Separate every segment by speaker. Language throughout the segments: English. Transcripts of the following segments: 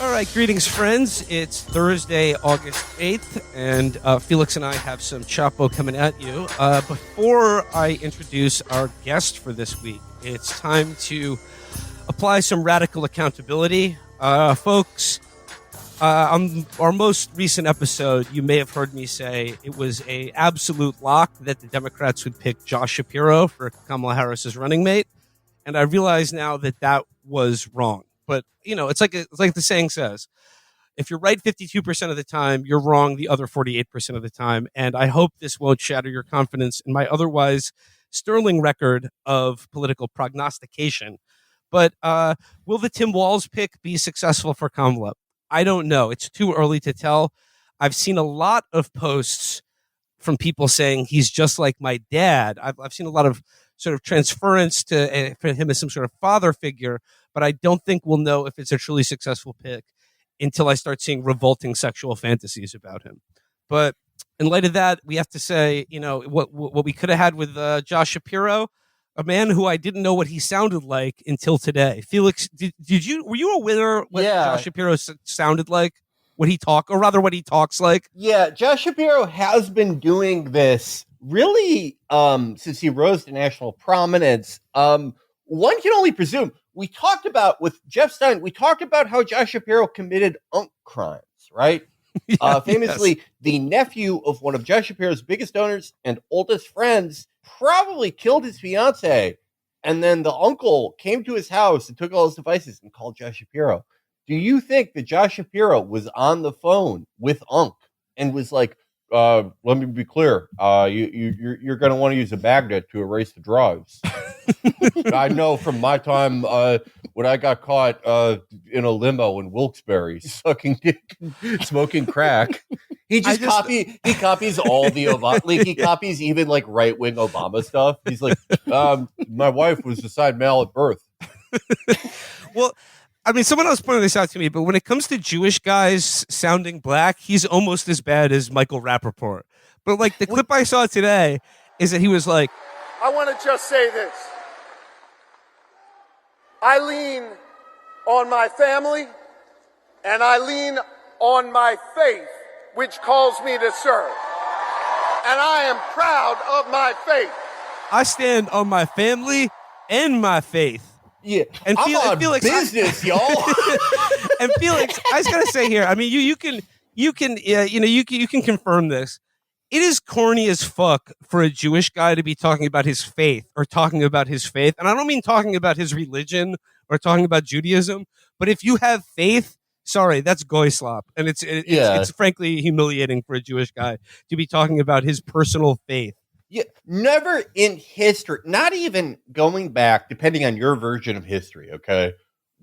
Speaker 1: All right, greetings, friends. It's Thursday, August 8th, and Felix and I have some Chapo coming at you. Before I introduce our guest for this week, it's time to apply some radical accountability. Folks, on our most recent episode, you may have heard me say it was a absolute lock that the Democrats would pick Josh Shapiro for Kamala Harris's running mate, and I realize now that that was wrong. But, you know, it's like the saying says, if you're right 52% of the time, you're wrong the other 48% of the time. And I hope this won't shatter your confidence in my otherwise sterling record of political prognostication. But will the Tim Walz pick be successful for Kamala? I don't know. It's too early to tell. I've seen a lot of posts from people saying he's just like my dad. I've seen a lot of sort of transference to for him as some sort of father figure, but I don't think we'll know if it's a truly successful pick until I start seeing revolting sexual fantasies about him. But in light of that, we have to say, you know, what we could have had with Josh Shapiro, a man who I didn't know what he sounded like until today. Felix, were you aware what Josh Shapiro sounded like? What he talks like?
Speaker 2: Yeah, Josh Shapiro has been doing this really since he rose to national prominence. One can only presume. We talked about, with Jeff Stein, we talked about how Josh Shapiro committed crimes, right? Famously, yes. The nephew of one of Josh Shapiro's biggest donors and oldest friends probably killed his fiance. And then the uncle came to his house and took all his devices and called Josh Shapiro. Do you think that Josh Shapiro was on the phone with Unc and was like, let me be clear, you're going to want to use a magnet to erase the drugs. I know from my time when I got caught in a limo in Wilkes-Barre sucking dick, smoking crack. He copies all the Obama, like he copies even like right-wing Obama stuff. He's like, my wife was assigned male at birth.
Speaker 1: Well, I mean, someone else pointed this out to me, but when it comes to Jewish guys sounding black, he's almost as bad as Michael Rappaport. But like the clip I saw today is that he was like,
Speaker 3: I want to just say this. I lean on my family and I lean on my faith, which calls me to serve. And I am proud of my faith.
Speaker 1: I stand on my family and my faith.
Speaker 2: Yeah, and Felix, business, y'all.
Speaker 1: And Felix, I was gonna say here. I mean, you can confirm this. It is corny as fuck for a Jewish guy to be talking about his faith or talking about his faith, and I don't mean talking about his religion or talking about Judaism. But if you have faith, sorry, that's goy slop, and it's frankly humiliating for a Jewish guy to be talking about his personal faith.
Speaker 2: Yeah, never in history, not even going back, depending on your version of history, okay,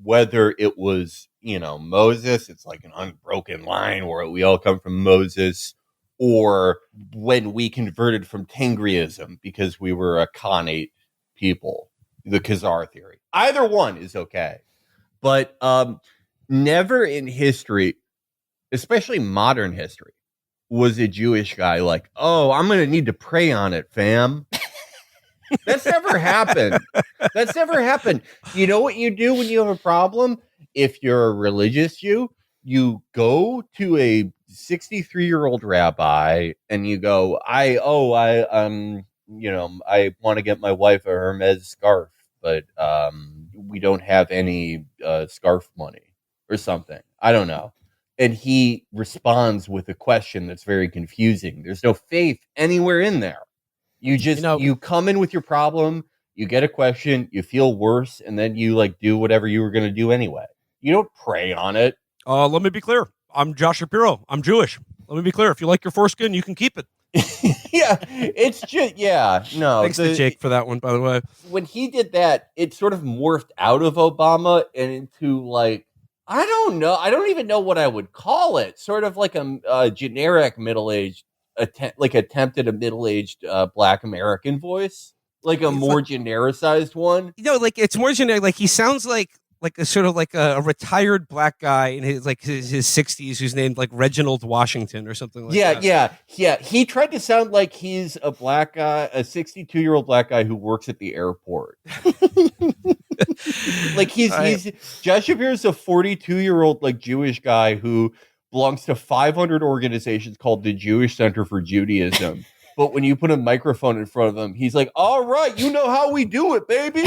Speaker 2: whether it was, Moses, it's like an unbroken line where we all come from Moses, or when we converted from Tengriism because we were a Khanate people, the Khazar theory. Either one is okay. But never in history, especially modern history, was a Jewish guy like, oh, I'm going to need to pray on it, fam. That's never happened. That's never happened. You know what you do when you have a problem? If you're a religious Jew, you go to a 63-year-old rabbi and you go, I want to get my wife a Hermes scarf, but we don't have any scarf money or something. I don't know. And he responds with a question that's very confusing. There's no faith anywhere in there. You just, you come in with your problem, you get a question, you feel worse, and then you do whatever you were going to do anyway. You don't pray on it.
Speaker 1: Let me be clear. I'm Josh Shapiro. I'm Jewish. Let me be clear. If you like your foreskin, you can keep it.
Speaker 2: Yeah, it's just, no.
Speaker 1: Thanks to Jake for that one, by the way.
Speaker 2: When he did that, it sort of morphed out of Obama and into I don't know. I don't even know what I would call it. Sort of like a generic middle-aged attempt at a middle-aged Black American voice, like a more genericized one.
Speaker 1: It's more generic. Like he sounds like a sort of like a retired black guy in his 60s who's named like Reginald Washington or something like that.
Speaker 2: Yeah. He tried to sound like he's a black guy, a 62-year-old black guy who works at the airport. Like he's Josh Shapiro is a 42-year-old like Jewish guy who belongs to 500 organizations called the Jewish Center for Judaism. But when you put a microphone in front of him, he's like, "All right, you know how we do it, baby."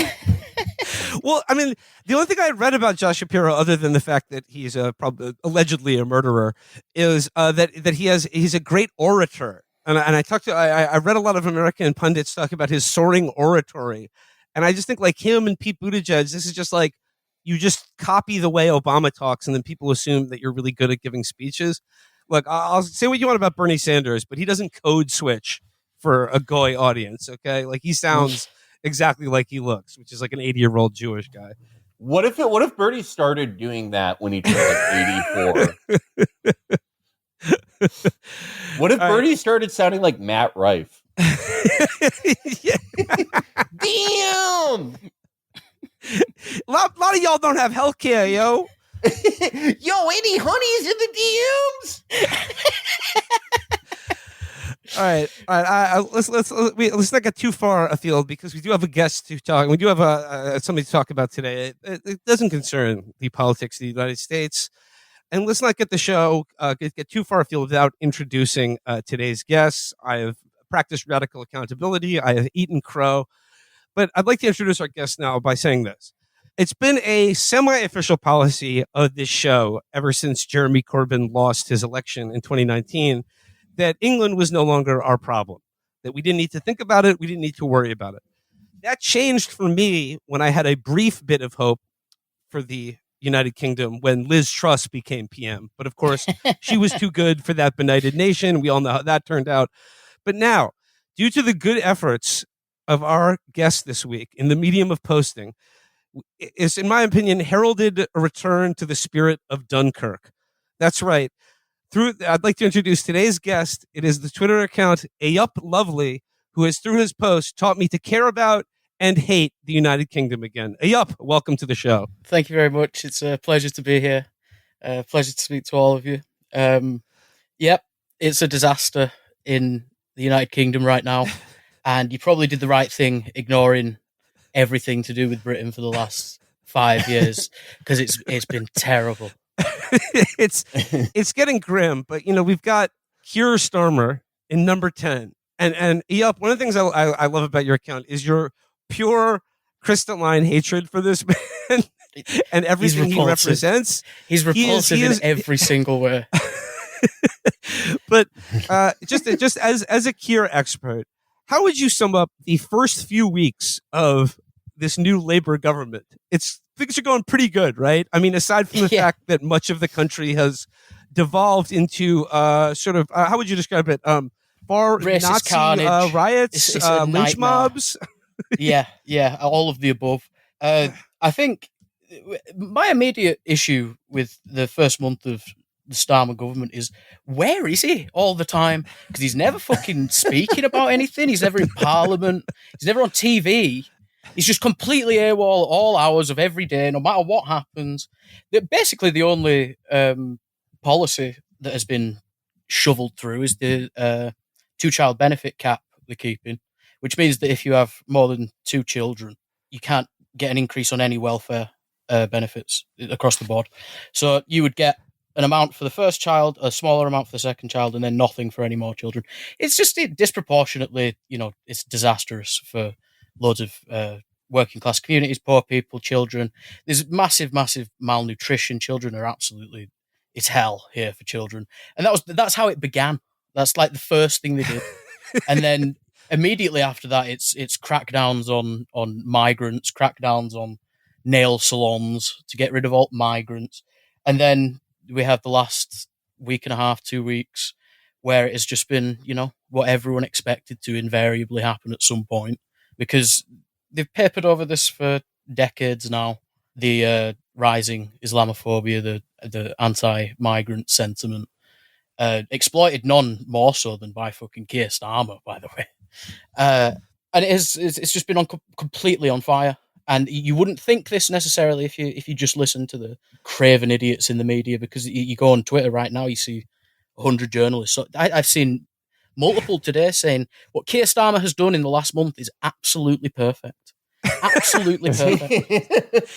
Speaker 1: Well, I mean, the only thing I read about Josh Shapiro, other than the fact that he's probably allegedly a murderer, is that he's a great orator. And I read a lot of American pundits talk about his soaring oratory, and I just think like him and Pete Buttigieg, this is just like you just copy the way Obama talks, and then people assume that you're really good at giving speeches. Look, I'll say what you want about Bernie Sanders, but he doesn't code switch for a goy audience. Okay, like he sounds exactly like he looks, which is like an 80-year-old Jewish guy.
Speaker 2: What if Bernie started doing that when he turned like 84? What if Bernie started sounding like Matt Rife? Damn!
Speaker 1: A lot of y'all don't have health care, yo.
Speaker 2: Yo, any honeys in the DMs?
Speaker 1: All right. Let's not get too far afield because we do have a guest to talk. We do have somebody to talk about today. It doesn't concern the politics of the United States, and let's not get the show get too far afield without introducing today's guests. I have practiced radical accountability. I have eaten crow, but I'd like to introduce our guest now by saying this. It's been a semi-official policy of this show ever since Jeremy Corbyn lost his election in 2019 that England was no longer our problem, that we didn't need to think about it, we didn't need to worry about it. That changed for me when I had a brief bit of hope for the United Kingdom when Liz Truss became PM. But of course, she was too good for that benighted nation. We all know how that turned out. But now, due to the good efforts of our guest this week in the medium of posting, is, in my opinion, heralded a return to the spirit of Dunkirk. That's right. I'd like to introduce today's guest. It is the Twitter account Eyup Lovely, who has, through his post, taught me to care about and hate the United Kingdom again. Eyup, welcome to the show.
Speaker 4: Thank you very much. It's a pleasure to be here. Pleasure to speak to all of you. Yep, it's a disaster in the United Kingdom right now, and you probably did the right thing ignoring everything to do with Britain for the last 5 years because it's been terrible.
Speaker 1: It's getting grim, but we've got Keir Starmer in number 10, and Eyup, one of the things I love about your account is your pure crystalline hatred for this man and everything he represents.
Speaker 4: He's repulsive in every single way.
Speaker 1: But just as a Keir expert, how would you sum up the first few weeks of this new Labour government? Things are going pretty good, right? I mean, aside from the fact that much of the country has devolved into sort of, how would you describe it? Far
Speaker 4: racist
Speaker 1: Nazi
Speaker 4: carnage,
Speaker 1: riots,
Speaker 4: it's
Speaker 1: lynch mobs.
Speaker 4: yeah, all of the above. I think my immediate issue with the first month of the Starmer government is, where is he all the time? Because he's never fucking speaking about anything. He's never in Parliament. He's never on TV. He's just completely AWOL all hours of every day, no matter what happens. Basically, the only policy that has been shoveled through is the two-child benefit cap they're keeping, which means that if you have more than 2 children, you can't get an increase on any welfare benefits across the board. So you would get an amount for the first child, a smaller amount for the second child, and then nothing for any more children. It's just disproportionately, it's disastrous for loads of working class communities, poor people, children. There's massive, massive malnutrition. Children are absolutely, it's hell here for children. And that's how it began. That's like the first thing they did. And then immediately after that, it's crackdowns on migrants, crackdowns on nail salons to get rid of all migrants. And then we have the last week and a half, 2 weeks, where it has just been, what everyone expected to invariably happen at some point, because they've papered over this for decades now. The rising Islamophobia, the anti-migrant sentiment, exploited none more so than by fucking Keir Starmer, by the way. And it's just been completely on fire. And you wouldn't think this necessarily if you just listen to the craven idiots in the media, because you go on Twitter right now, you see 100 journalists. So I've seen multiple today saying what Keir Starmer has done in the last month is absolutely perfect. absolutely perfect.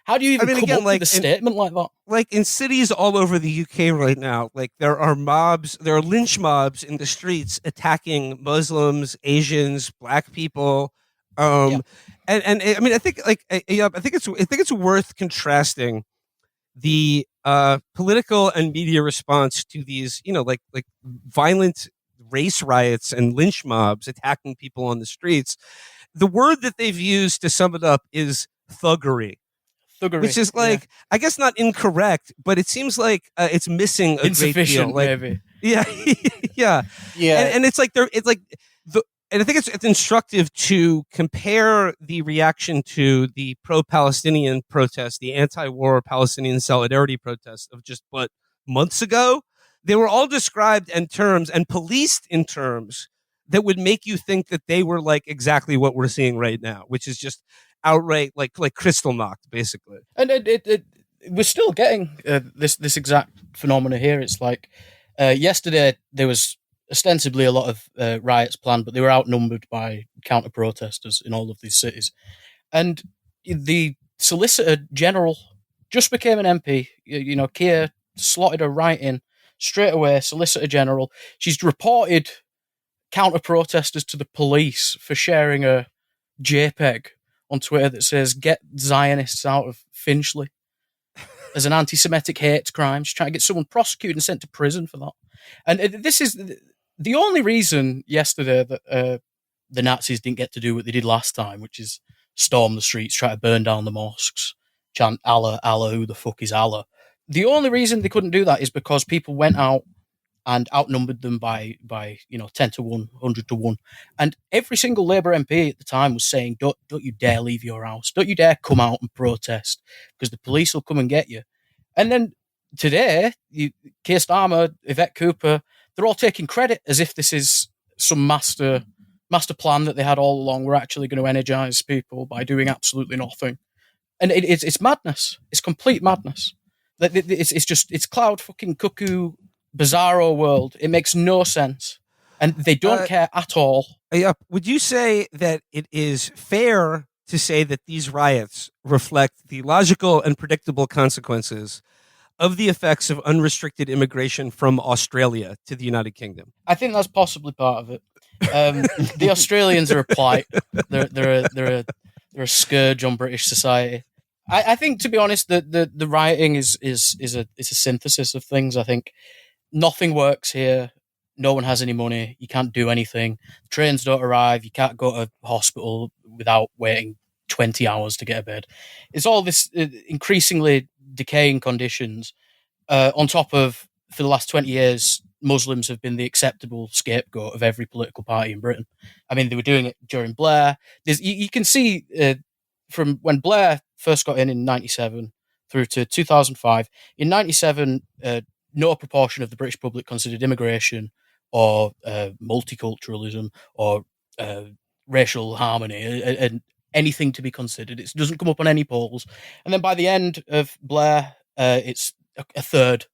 Speaker 4: How do you even come up with a statement like that?
Speaker 1: Like in cities all over the UK right now, like there are lynch mobs in the streets attacking Muslims, Asians, Black people. And I mean, I think it's worth contrasting the political and media response to these, like violent race riots and lynch mobs attacking people on the streets. The word that they've used to sum it up is thuggery. Which is like, I guess not incorrect, but it seems like it's missing a great deal. Like,
Speaker 4: maybe.
Speaker 1: Yeah, yeah, and it's like and I think it's instructive to compare the reaction to the pro-Palestinian protest, the anti-war Palestinian solidarity protest of just months ago. They were all described in terms and policed in terms that would make you think that they were like exactly what we're seeing right now, which is just outright like crystal knocked, basically.
Speaker 4: And we're still getting this exact phenomena here. It's like yesterday there was ostensibly a lot of riots planned, but they were outnumbered by counter protesters in all of these cities. And the Solicitor General just became an MP. Keir slotted her right in straight away. Solicitor General. She's reported counter protesters to the police for sharing a JPEG on Twitter that says "Get Zionists out of Finchley" as an anti-Semitic hate crime. She's trying to get someone prosecuted and sent to prison for that. And this is the only reason yesterday that the Nazis didn't get to do what they did last time, which is storm the streets, try to burn down the mosques, chant Allah, Allah, who the fuck is Allah? The only reason they couldn't do that is because people went out and outnumbered them by 10 to 1, 100 to 1. And every single Labour MP at the time was saying, don't you dare leave your house. Don't you dare come out and protest because the police will come and get you. And then today, Keir Starmer, Yvette Cooper, they're all taking credit as if this is some master plan that they had all along. We're actually going to energise people by doing absolutely nothing. And it's madness. It's complete madness. It's cloud fucking cuckoo bizarro world. It makes no sense, and they don't care at all.
Speaker 1: Would you say that it is fair to say that these riots reflect the logical and predictable consequences of the effects of unrestricted immigration from Australia to the United Kingdom?
Speaker 4: I think that's possibly part of it. The Australians are a plight. They're a scourge on British society. I think, to be honest, the rioting is a synthesis of things. I think nothing works here. No one has any money. You can't do anything. Trains don't arrive. You can't go to hospital without waiting 20 hours to get a bed. It's all this increasingly decaying conditions. On top of, for the last 20 years, Muslims have been the acceptable scapegoat of every political party in Britain. I mean, they were doing it during Blair. You can see from when Blair first got in 97 through to 2005. In 97, no proportion of the British public considered immigration or multiculturalism or racial harmony and anything to be considered. It doesn't come up on any polls. And then by the end of Blair, it's a third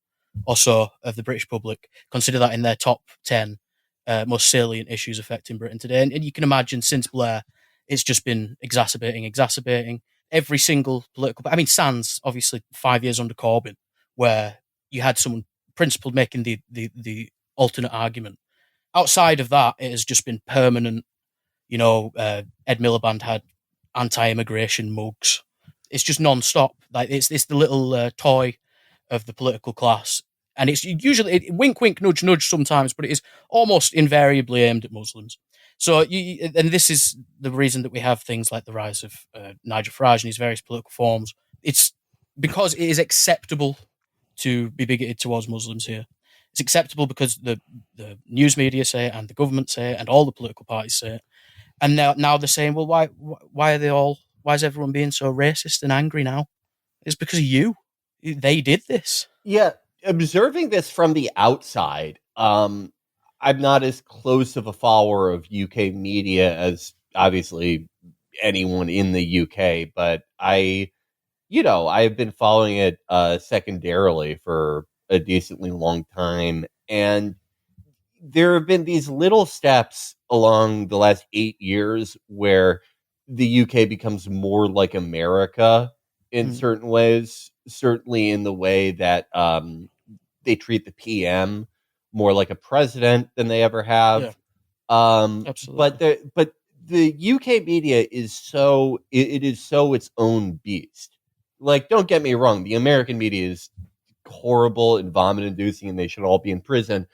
Speaker 4: or so of the British public consider that in their top 10 most salient issues affecting Britain today. And you can imagine since Blair, it's just been exacerbating. Every single political... I mean, sans, obviously, 5 years under Corbyn, where you had someone principled making the alternate argument. Outside of that, it has just been permanent. Ed Miliband had anti-immigration mugs. It's just non-stop. Like it's the little toy of the political class, and it's usually wink, wink, nudge, nudge sometimes, but it is almost invariably aimed at Muslims. So, and this is the reason that we have things like the rise of Nigel Farage and his various political forms. It's because it is acceptable to be bigoted towards Muslims here. It's acceptable because the news media say it, and the government say it, and all the political parties say it. And now they're saying, well, why is everyone being so racist and angry now? It's because of you. They did this.
Speaker 2: Yeah, observing this from the outside, I'm not as close of a follower of UK media as obviously anyone in the UK, but I've been following it secondarily for a decently long time, and there have been these little steps along the last 8 years where the UK becomes more like America in certain ways, certainly in the way that they treat the PM more like a president than they ever have.
Speaker 4: Absolutely.
Speaker 2: But the UK media is so it is so its own beast. Like, don't get me wrong, the American media is horrible and vomit inducing, and they should all be in prison.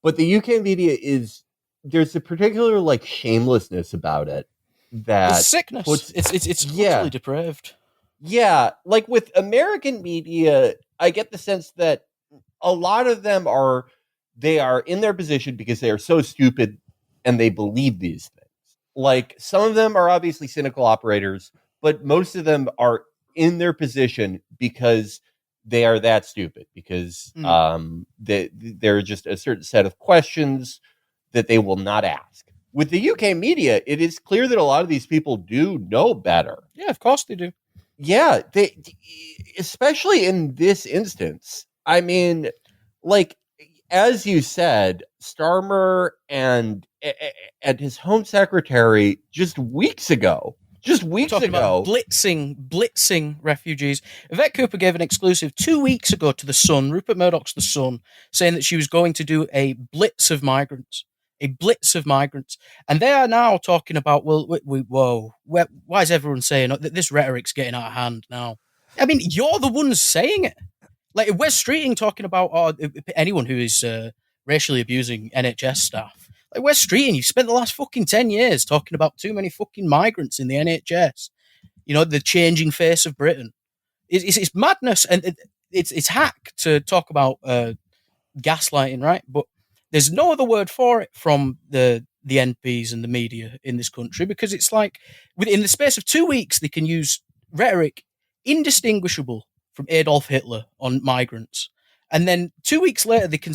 Speaker 2: But the UK media is there's a particular like shamelessness about it
Speaker 4: It's
Speaker 2: that
Speaker 4: sickness.
Speaker 2: puts
Speaker 4: It's
Speaker 2: yeah
Speaker 4: utterly depraved.
Speaker 2: yeah like with American media, I get the sense that a lot of them are they are in their position because they are so stupid and they believe these things. Like, some of them are obviously cynical operators, but most of them are in their position because they are that stupid, because there are just a certain set of questions that they will not ask. With the UK media, it is clear that a lot of these people do know better.
Speaker 4: Yeah, of course they do.
Speaker 2: Yeah, they, especially in this instance. I mean, like, as you said, Starmer and his home secretary just weeks ago,
Speaker 4: Talking about blitzing refugees. Yvette Cooper gave an exclusive 2 weeks ago to The Sun, Rupert Murdoch's The Sun, saying that she was going to do a blitz of migrants. A blitz of migrants. And they are now talking about, well, whoa, why is everyone saying that this rhetoric's getting out of hand now? I mean, you're the ones saying it. Like, we're streeting talking about anyone who is racially abusing NHS staff. Like, we're streeting. You've spent the last fucking 10 years talking about too many fucking migrants in the NHS. You know, the changing face of Britain. It's madness, and it's hack to talk about gaslighting, right? But there's no other word for it from the NPs and the media in this country, because it's like, within the space of 2 weeks, they can use rhetoric indistinguishable from Adolf Hitler on migrants. And then 2 weeks later, they can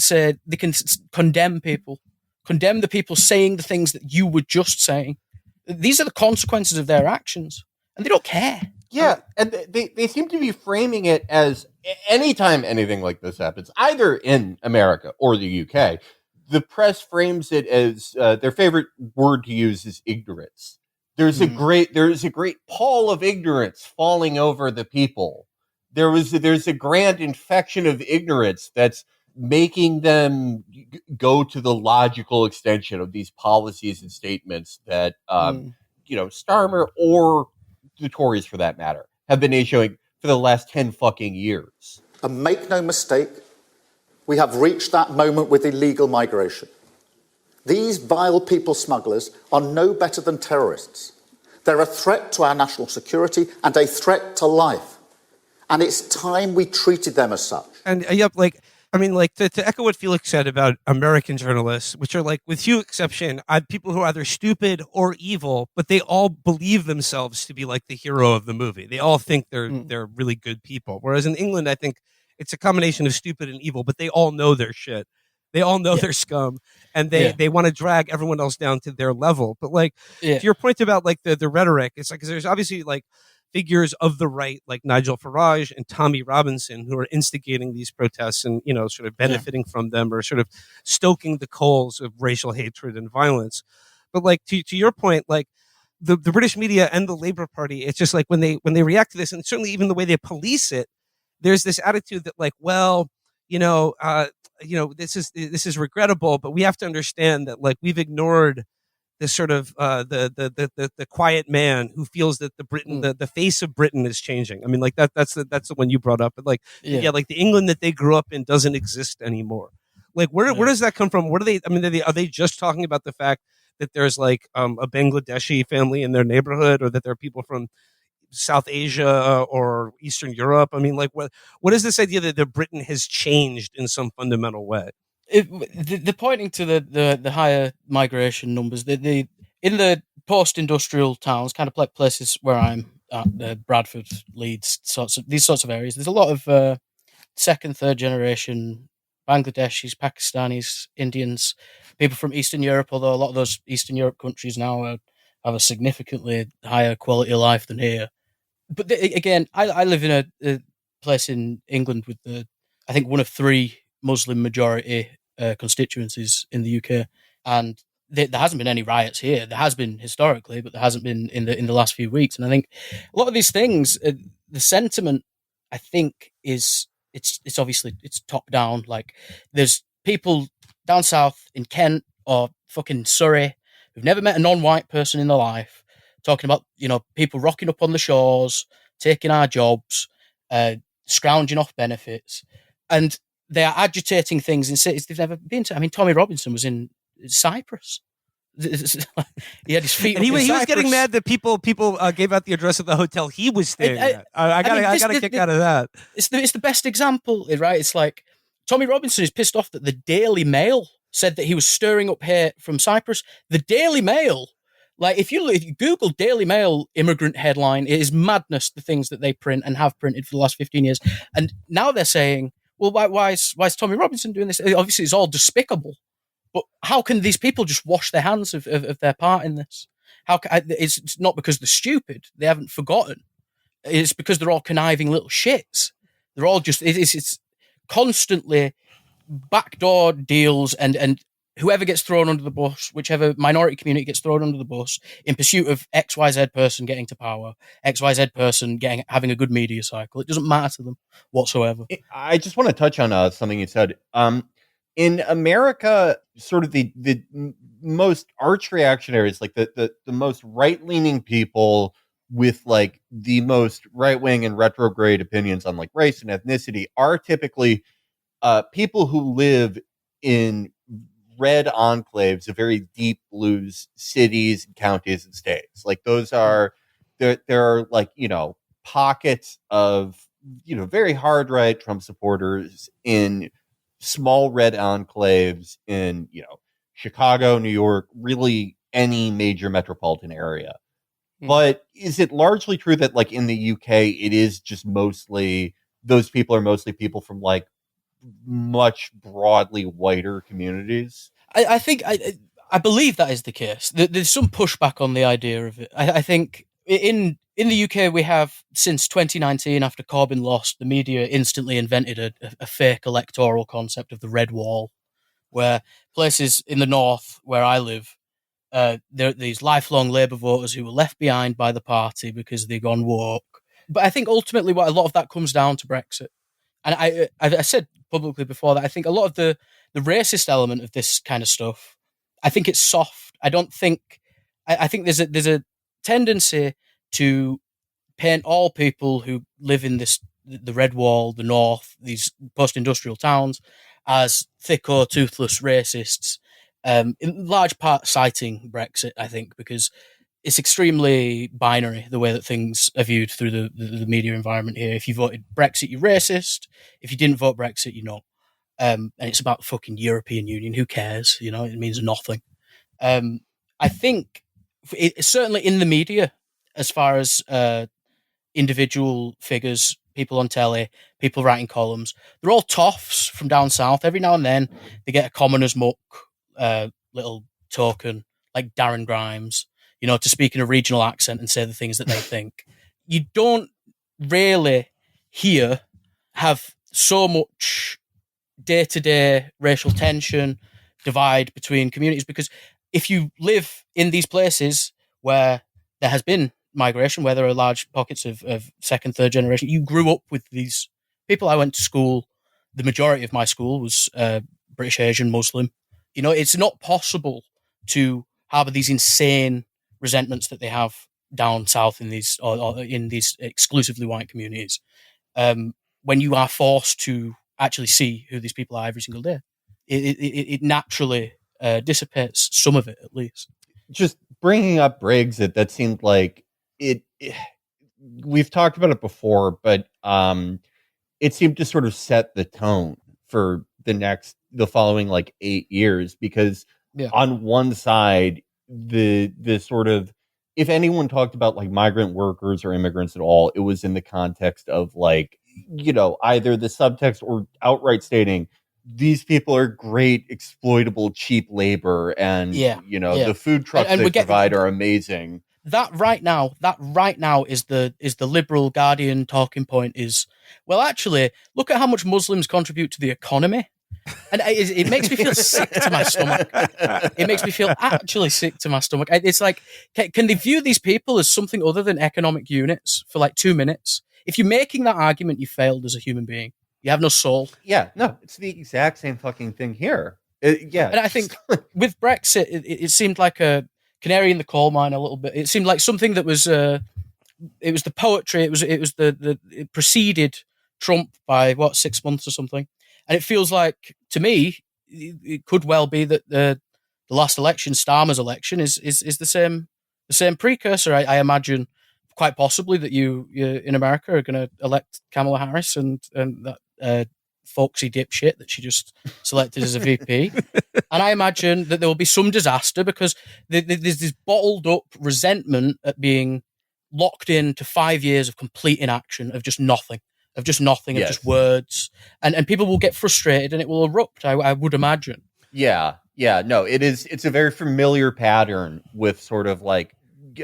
Speaker 4: condemn people, condemn the people saying the things that you were just saying. These are the consequences of their actions, and they don't care.
Speaker 2: Yeah, and they seem to be framing it as anytime anything like this happens, either in America or the UK, the press frames it as their favorite word to use is ignorance. There's a great pall of ignorance falling over the people. There's a grand infection of ignorance that's making them go to the logical extension of these policies and statements that Starmer or the Tories, for that matter, have been issuing for the last 10 fucking years.
Speaker 5: And make no mistake, we have reached that moment with illegal migration. These vile people smugglers are no better than terrorists. They're a threat to our national security and a threat to life. And it's time we treated them as such.
Speaker 1: And to echo what Felix said about American journalists, which are, like, with few exception, people who are either stupid or evil, but they all believe themselves to be like the hero of the movie. They all think they're really good people. Whereas in England, I think it's a combination of stupid and evil, but they all know their shit. They all know their scum, and they want to drag everyone else down to their level. But, like, to your point about, like, the rhetoric, it's like, 'cause there's obviously, like, figures of the right, like Nigel Farage and Tommy Robinson, who are instigating these protests and, sort of benefiting from them, or sort of stoking the coals of racial hatred and violence. But, like, to your point, like, the British media and the Labour Party, it's just like when they react to this, and certainly even the way they police it, there's this attitude that, like, well, this is regrettable, but we have to understand that, like, we've ignored this sort of the quiet man who feels that the face of Britain is changing. I mean, like, that's the one you brought up. But, like, like, the England that they grew up in doesn't exist anymore. Like, where does that come from? What are they? I mean, are they just talking about the fact that there's, like, a Bangladeshi family in their neighborhood, or that there are people from South Asia or Eastern Europe? I mean, like, what is this idea that Britain has changed in some fundamental way?
Speaker 4: They're pointing to the higher migration numbers. In the post-industrial towns, kind of like places where I'm at, Bradford, Leeds, these sorts of areas, there's a lot of second, third generation Bangladeshis, Pakistanis, Indians, people from Eastern Europe, although a lot of those Eastern Europe countries now have a significantly higher quality of life than here. But again, I live in a place in England with I think one of three Muslim majority constituencies in the UK, and there hasn't been any riots here. There has been historically, but there hasn't been in the last few weeks. And I think a lot of these things, the sentiment, I think, is it's obviously it's top down. Like there's people down south in Kent or fucking Surrey who've never met a non-white person in their life, talking about people rocking up on the shores, taking our jobs, scrounging off benefits, and they are agitating things in cities they've never been to. I mean, Tommy Robinson was in Cyprus. He had his feet
Speaker 1: and
Speaker 4: up in
Speaker 1: he was
Speaker 4: Cyprus.
Speaker 1: getting mad that people gave out the address of the hotel he was staying at. I got a kick out of that.
Speaker 4: It's the best example, right? It's like Tommy Robinson is pissed off that the Daily Mail said that he was stirring up hate from Cyprus. The Daily Mail, like if you Google Daily Mail immigrant headline, it is madness the things that they print and have printed for the last 15 years. And now they're saying, well, why is Tommy Robinson doing this? Obviously, it's all despicable. But how can these people just wash their hands of their part in this? It's not because they're stupid. They haven't forgotten. It's because they're all conniving little shits. They're all just, it's constantly backdoor deals and whoever gets thrown under the bus, whichever minority community gets thrown under the bus in pursuit of XYZ person getting to power, XYZ person having a good media cycle. It doesn't matter to them whatsoever.
Speaker 2: I just want to touch on something you said. In America, sort of the most arch reactionaries, like the most right-leaning people with like the most right-wing and retrograde opinions on like race and ethnicity are typically people who live in red enclaves of very deep blue cities, counties, and states. Like those are there are like pockets of very hard right Trump supporters in small red enclaves in Chicago, New York, really any major metropolitan area. But is it largely true that like in the UK it is just mostly those people are mostly people from like much broadly whiter communities?
Speaker 4: I think I believe that is the case. There's some pushback on the idea of it. I think in the UK we have, since 2019, after Corbyn lost, the media instantly invented a fake electoral concept of the red wall, where places in the north where I live, there are these lifelong Labour voters who were left behind by the party because they've gone woke. But I think ultimately what a lot of that comes down to Brexit. And I said publicly before that I think a lot of the racist element of this kind of stuff, I think it's soft. I don't think I think there's a tendency to paint all people who live in the red wall, the north, these post-industrial towns, as thick or toothless racists. In large part citing Brexit, I think, because it's extremely binary the way that things are viewed through the media environment here. If you voted Brexit, you're racist. If you didn't vote Brexit, you're not. And it's about the fucking European Union. Who cares? It means nothing. I think certainly in the media, as far as individual figures, people on telly, people writing columns, they're all toffs from down south. Every now and then they get a commoner's muck little token like Darren Grimes, to speak in a regional accent and say the things that they think. You don't really have so much day-to-day racial tension, divide between communities, because if you live in these places where there has been migration, where there are large pockets of second, third generation, you grew up with these people. I went to school, the majority of my school was British, Asian, Muslim. It's not possible to harbour these insane resentments that they have down south in these or in these exclusively white communities. When you are forced to actually see who these people are every single day, it naturally dissipates some of it, at least.
Speaker 2: Just bringing up Briggs, that seemed like it. We've talked about it before, but it seemed to sort of set the tone for the following like 8 years, because on one side, the sort of, if anyone talked about like migrant workers or immigrants at all, it was in the context of like, either the subtext or outright stating these people are great, exploitable, cheap labor, and the food trucks they provide are amazing.
Speaker 4: That right now is the liberal Guardian talking point is, well, actually, look at how much Muslims contribute to the economy. And it makes me feel sick to my stomach. It makes me feel actually sick to my stomach. It's like, can they view these people as something other than economic units for like 2 minutes? If you're making that argument, you failed as a human being. You have no soul.
Speaker 2: Yeah, no, it's the exact same fucking thing here. Yeah.
Speaker 4: And I think with Brexit, it seemed like a canary in the coal mine a little bit. It seemed like something that was, it was the poetry. It preceded Trump by 6 months or something. And it feels like, to me, it could well be that the last election, Starmer's election, is the same precursor. I imagine quite possibly that you in America are going to elect Kamala Harris and that folksy dipshit that she just selected as a VP. And I imagine that there will be some disaster because there's this bottled up resentment at being locked into 5 years of complete inaction, of just nothing. Of just words, and people will get frustrated and it will erupt. I would imagine.
Speaker 2: Yeah, no, it's a very familiar pattern with sort of like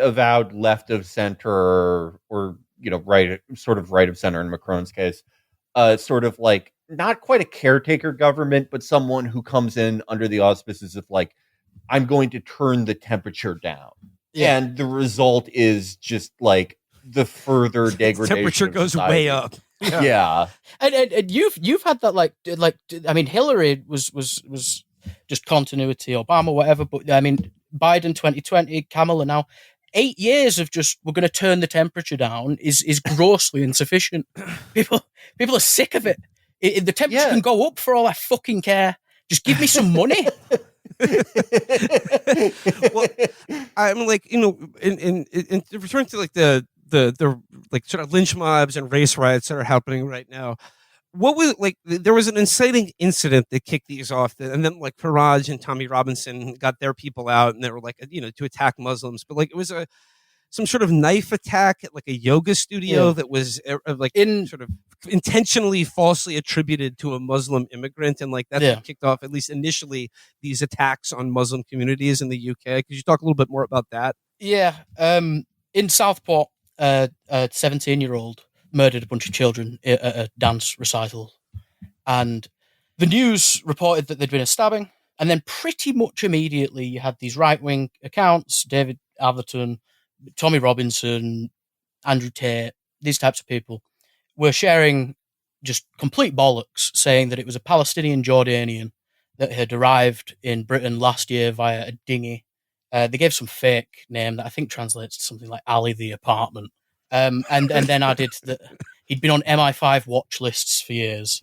Speaker 2: avowed left of center or right of center in Macron's case, sort of like not quite a caretaker government, but someone who comes in under the auspices of like, I'm going to turn the temperature down, and the result is just like the further degradation.
Speaker 1: Temperature goes way up.
Speaker 2: Yeah.
Speaker 4: And you've had that like I mean, Hillary was just continuity, Obama, whatever, but I mean, Biden 2020, Kamala now, 8 years of just we're going to turn the temperature down is grossly insufficient. People are sick of it. The temperature can go up for all I fucking care. Just give me some money.
Speaker 1: Well, I'm like, in referring to like the like sort of lynch mobs and race riots that are happening right now. What was like? There was an inciting incident that kicked these off, and then like Farage and Tommy Robinson got their people out, and they were like, to attack Muslims. But like it was some sort of knife attack at like a yoga studio that was sort of intentionally falsely attributed to a Muslim immigrant, and like that kicked off at least initially these attacks on Muslim communities in the UK. Could you talk a little bit more about that?
Speaker 4: Yeah, in Southport. A 17-year-old murdered a bunch of children at a dance recital, and the news reported that there'd been a stabbing, and then pretty much immediately you had these right-wing accounts, David Atherton, Tommy Robinson, Andrew Tate, these types of people were sharing just complete bollocks, saying that it was a Palestinian Jordanian that had arrived in Britain last year via a dinghy. They gave some fake name that I think translates to something like Ali the Apartment. And then added that he'd been on MI5 watch lists for years.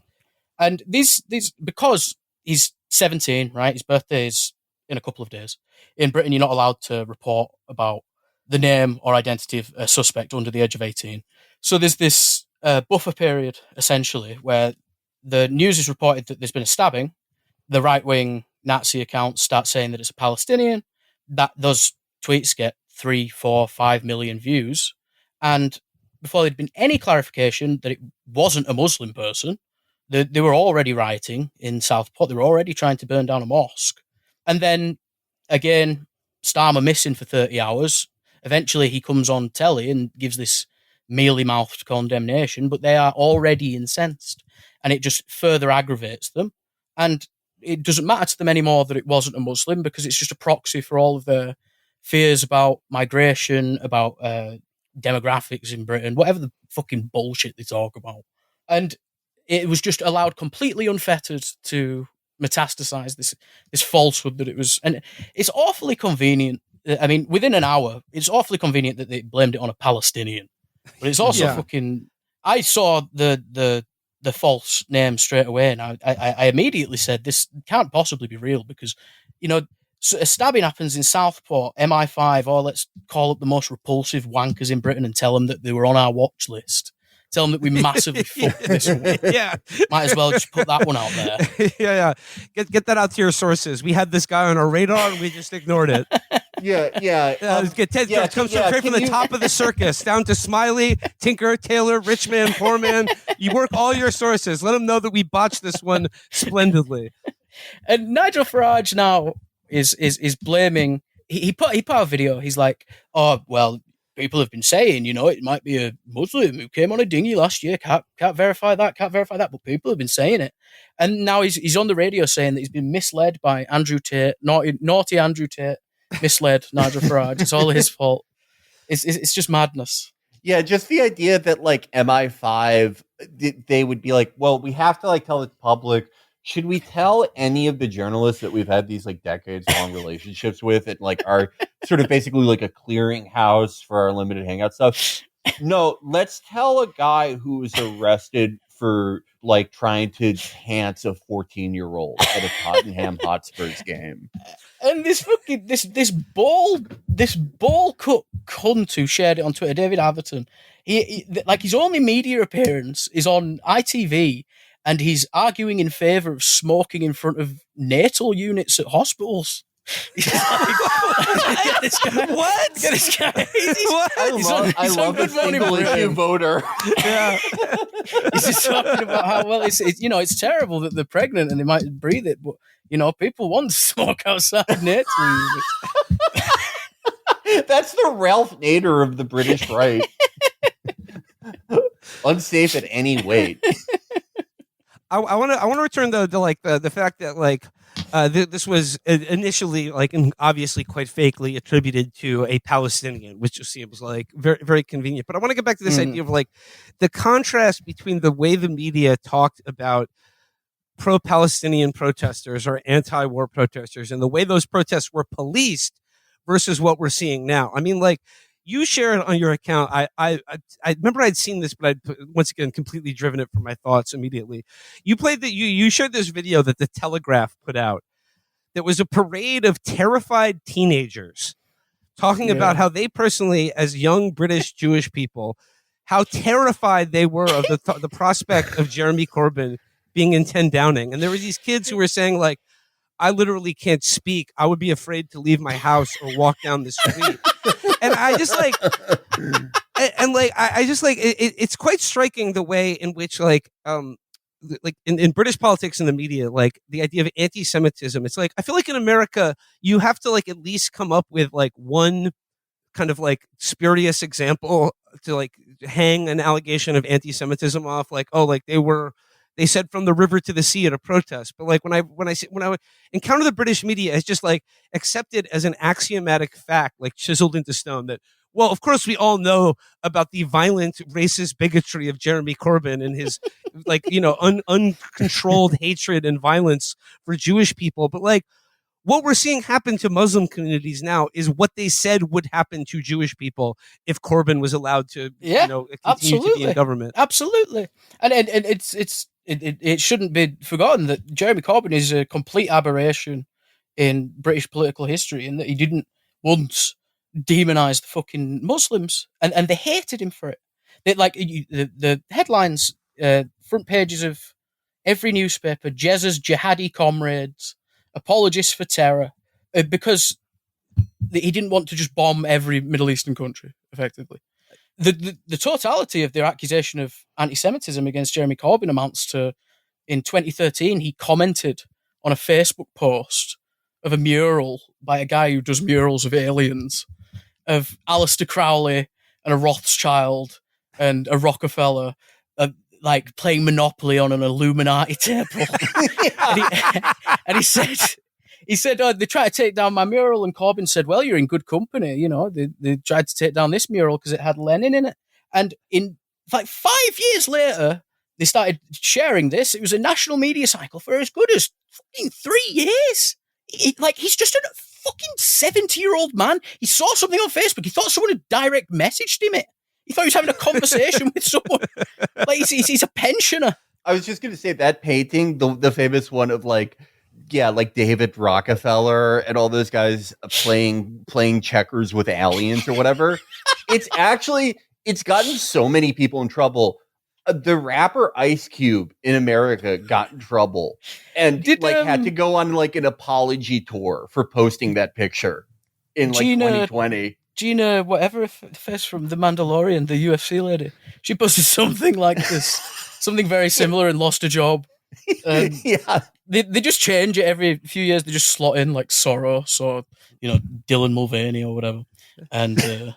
Speaker 4: And these because he's 17, right? His birthday is in a couple of days. In Britain, you're not allowed to report about the name or identity of a suspect under the age of 18. So there's this buffer period, essentially, where the news is reported that there's been a stabbing. The right-wing Nazi accounts start saying that it's a Palestinian. That those tweets get 3, 4, 5 million views. And before there'd been any clarification that it wasn't a Muslim person, they were already rioting in Southport. They were already trying to burn down a mosque. And then, again, Starmer missing for 30 hours. Eventually, he comes on telly and gives this mealy-mouthed condemnation, but they are already incensed. And it just further aggravates them. And it doesn't matter to them anymore that it wasn't a Muslim because it's just a proxy for all of their fears about migration, about demographics in Britain, whatever the fucking bullshit they talk about. And it was just allowed completely unfettered to metastasize this falsehood that it was. And it's awfully convenient. I mean, within an hour, it's awfully convenient that they blamed it on a Palestinian. But it's also fucking... I saw the false name straight away, and I immediately said, this can't possibly be real because, so a stabbing happens in Southport, MI5, or let's call up the most repulsive wankers in Britain and tell them that they were on our watch list. Tell them that we massively fucked this one. Might as well just put that one out there.
Speaker 1: Get that out to your sources. We had this guy on our radar and we just ignored it. It comes straight from the top of the circus down to Smiley, Tinker, Taylor, Rich Man, Poor Man. You work all your sources. Let them know that we botched this one splendidly.
Speaker 4: And Nigel Farage now is blaming. He put out a video. He's like, oh well, people have been saying, it might be a Muslim who came on a dinghy last year. Can't verify that. Can't verify that. But people have been saying it, and now he's on the radio saying that he's been misled by Andrew Tate, naughty Andrew Tate, misled Nigel Farage. It's all his fault. It's just madness.
Speaker 2: Yeah, just the idea that like MI5, they would be like, well, we have to like tell the public. Should we tell any of the journalists that we've had these like decades long relationships with and like are sort of basically like a clearinghouse for our limited hangout stuff? No, let's tell a guy who was arrested for like trying to dance a 14-year-old at a Tottenham Hotspurs game.
Speaker 4: And this fucking this ball cut cunt who shared it on Twitter, David Atherton, he like his only media appearance is on ITV, and he's arguing in favour of smoking in front of natal units at hospitals.
Speaker 1: What?
Speaker 4: This guy.
Speaker 2: I love a single issue voter.
Speaker 4: Yeah. He's just talking about how well it's terrible that they're pregnant and they might breathe it, but people want to smoke outside natal units.
Speaker 2: That's the Ralph Nader of the British right. Unsafe at any weight.
Speaker 1: I want to return though to like the fact that like this was initially like obviously quite fakely attributed to a Palestinian, which just seems like very very convenient. But I want to get back to this idea of like the contrast between the way the media talked about pro-Palestinian protesters or anti-war protesters and the way those protests were policed versus what we're seeing now. I mean, like. You shared on your account. I remember I'd seen this, but I'd once again completely driven it from my thoughts immediately. You played that. You shared this video that the Telegraph put out. That was a parade of terrified teenagers talking about how they personally, as young British Jewish people, how terrified they were of the prospect of Jeremy Corbyn being in 10 Downing. And there were these kids who were saying like, I literally can't speak. I would be afraid to leave my house or walk down the street. And I just like, it's quite striking the way in which like in British politics and the media, like the idea of anti-Semitism, it's like, I feel like in America, you have to like at least come up with like one kind of like spurious example to like hang an allegation of anti-Semitism off. Like, oh, like they said from the river to the sea at a protest. But like when I encounter the British media as just like accepted as an axiomatic fact, like chiseled into stone that, well, of course we all know about the violent racist bigotry of Jeremy Corbyn and his like, uncontrolled hatred and violence for Jewish people. But like what we're seeing happen to Muslim communities now is what they said would happen to Jewish people if Corbyn was allowed to, continue to be in government.
Speaker 4: Absolutely. And it shouldn't be forgotten that Jeremy Corbyn is a complete aberration in British political history, in that he didn't once demonize the fucking Muslims, and they hated him for it. The headlines, front pages of every newspaper, Jezza's jihadi comrades, apologists for terror, because he didn't want to just bomb every Middle Eastern country, effectively. The totality of their accusation of anti-Semitism against Jeremy Corbyn amounts to, in 2013, he commented on a Facebook post of a mural by a guy who does murals of aliens, of Aleister Crowley and a Rothschild and a Rockefeller, like playing Monopoly on an Illuminati table. and he said, oh, they tried to take down my mural, and Corbyn said, well, you're in good company. They tried to take down this mural because it had Lenin in it. And in like 5 years later, they started sharing this. It was a national media cycle for as good as fucking 3 years. He's just a fucking 70-year-old man. He saw something on Facebook. He thought someone had direct messaged him it. He thought he was having a conversation with someone. Like he's a pensioner.
Speaker 2: I was just going to say that painting, the famous one of like David Rockefeller and all those guys playing checkers with aliens or whatever. It's gotten so many people in trouble. The rapper Ice Cube in America got in trouble and had to go on like an apology tour for posting that picture in 2020.
Speaker 4: Gina, whatever face from The Mandalorian, the UFC lady, she posted something like this, something very similar, and lost a job.
Speaker 2: Yeah.
Speaker 4: They just change it every few years. They just slot in like Soros or Dylan Mulvaney or whatever, and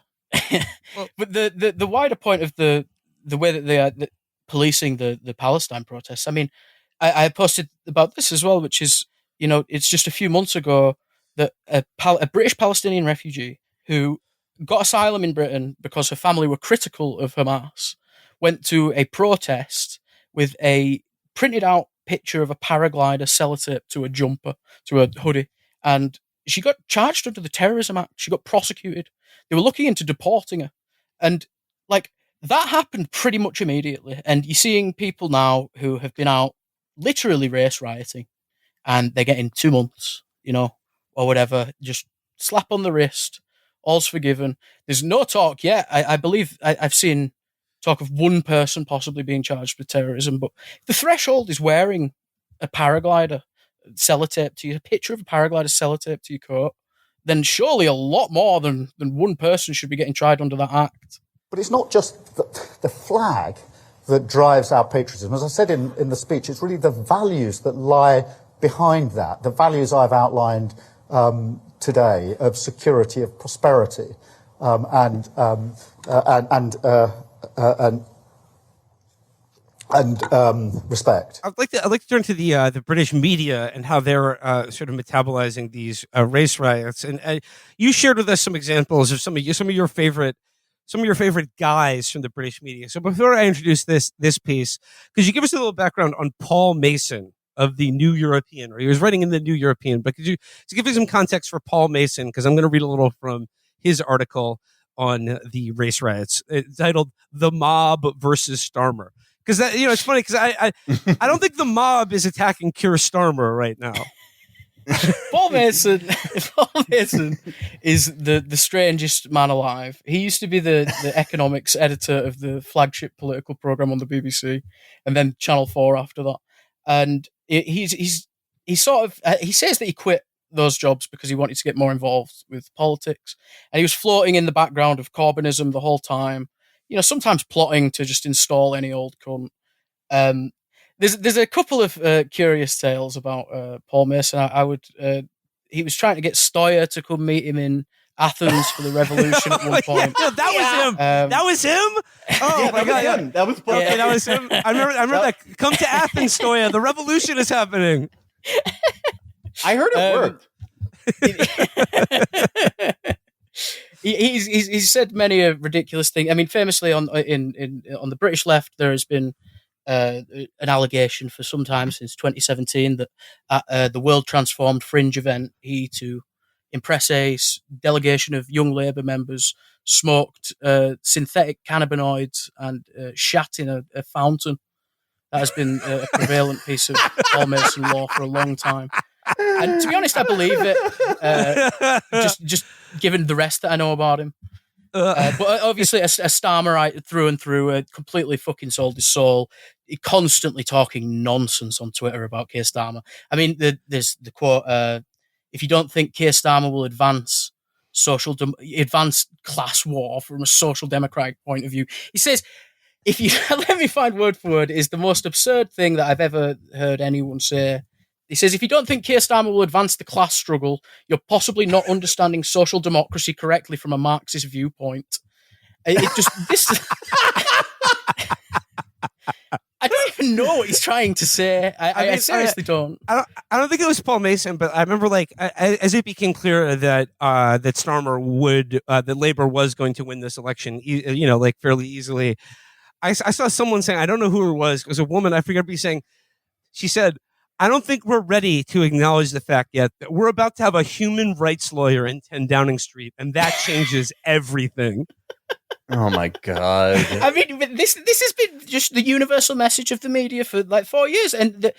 Speaker 1: Well-
Speaker 4: But the wider point of the way that they are policing the Palestine protests. I mean, I posted about this as well, which is, it's just a few months ago that a British Palestinian refugee who got asylum in Britain because her family were critical of Hamas went to a protest with a printed out picture of a paraglider sellotaped to a jumper, to a hoodie, and she got charged under the Terrorism Act. She got prosecuted. They were looking into deporting her. And like that happened pretty much immediately. And you're seeing people now who have been out literally race rioting and they're getting 2 months, or whatever, just slap on the wrist, all's forgiven. There's no talk yet. I believe I've seen talk of one person possibly being charged with terrorism, but the threshold is wearing a paraglider sellotape to you, a picture of a paraglider sellotape to your coat, then surely a lot more than one person should be getting tried under that act.
Speaker 5: But it's not just the flag that drives our patriotism. As I said in the speech, it's really the values that lie behind that, the values I've outlined today of security, of prosperity, and respect.
Speaker 1: I'd like to turn to the British media and how they're sort of metabolizing these race riots. And you shared with us some examples of some of your favorite guys from the British media. So before I introduce this piece, could you give us a little background on Paul Mason of the New European, or he was writing in the New European, but could you give me some context for Paul Mason? Because I'm going to read a little from his article on the race riots. It's titled "The Mob versus Starmer." Because it's funny because I don't think the mob is attacking Keir Starmer right now.
Speaker 4: Paul Mason is the strangest man alive. He used to be the economics editor of the flagship political program on the BBC, and then Channel 4 after that. And he sort of he says that he quit those jobs because he wanted to get more involved with politics, and he was floating in the background of Corbynism the whole time. Sometimes plotting to just install any old cunt. There's a couple of curious tales about Paul Mason. He was trying to get Stoyer to come meet him in Athens for the revolution at one point.
Speaker 1: Yeah, that was him. That was him. Oh my god,
Speaker 2: that was Paul.
Speaker 1: Yeah, that was him. I remember that. Come to Athens, Stoyer. The revolution is happening.
Speaker 2: I heard it
Speaker 1: worked.
Speaker 4: He's said many a ridiculous thing. I mean, famously on the British left, there has been an allegation for some time since 2017 that at the World Transformed Fringe event, he, to impress a delegation of young Labour members, smoked synthetic cannabinoids and shat in a fountain. That has been a prevalent piece of Paul Mason law for a long time. And to be honest, I believe it. Just given the rest that I know about him. But obviously, a Starmerite through and through, completely fucking sold his soul. He constantly talking nonsense on Twitter about Keir Starmer. I mean, there's the quote: "If you don't think Keir Starmer will advance class war from a social democratic point of view," he says, "If you let me find word for word, is the most absurd thing that I've ever heard anyone say." He says, "If you don't think Keir Starmer will advance the class struggle, you're possibly not understanding social democracy correctly from a Marxist viewpoint." This. I don't even know what he's trying to say. I seriously don't.
Speaker 1: I don't think it was Paul Mason, but I remember as it became clear that that Starmer that Labour was going to win this election, fairly easily. I saw someone saying, I don't know who it was a woman. I forget be saying. She said, "I don't think we're ready to acknowledge the fact yet that we're about to have a human rights lawyer in 10 Downing Street, and that changes everything."
Speaker 2: Oh my god!
Speaker 4: I mean, this has been just the universal message of the media for 4 years, and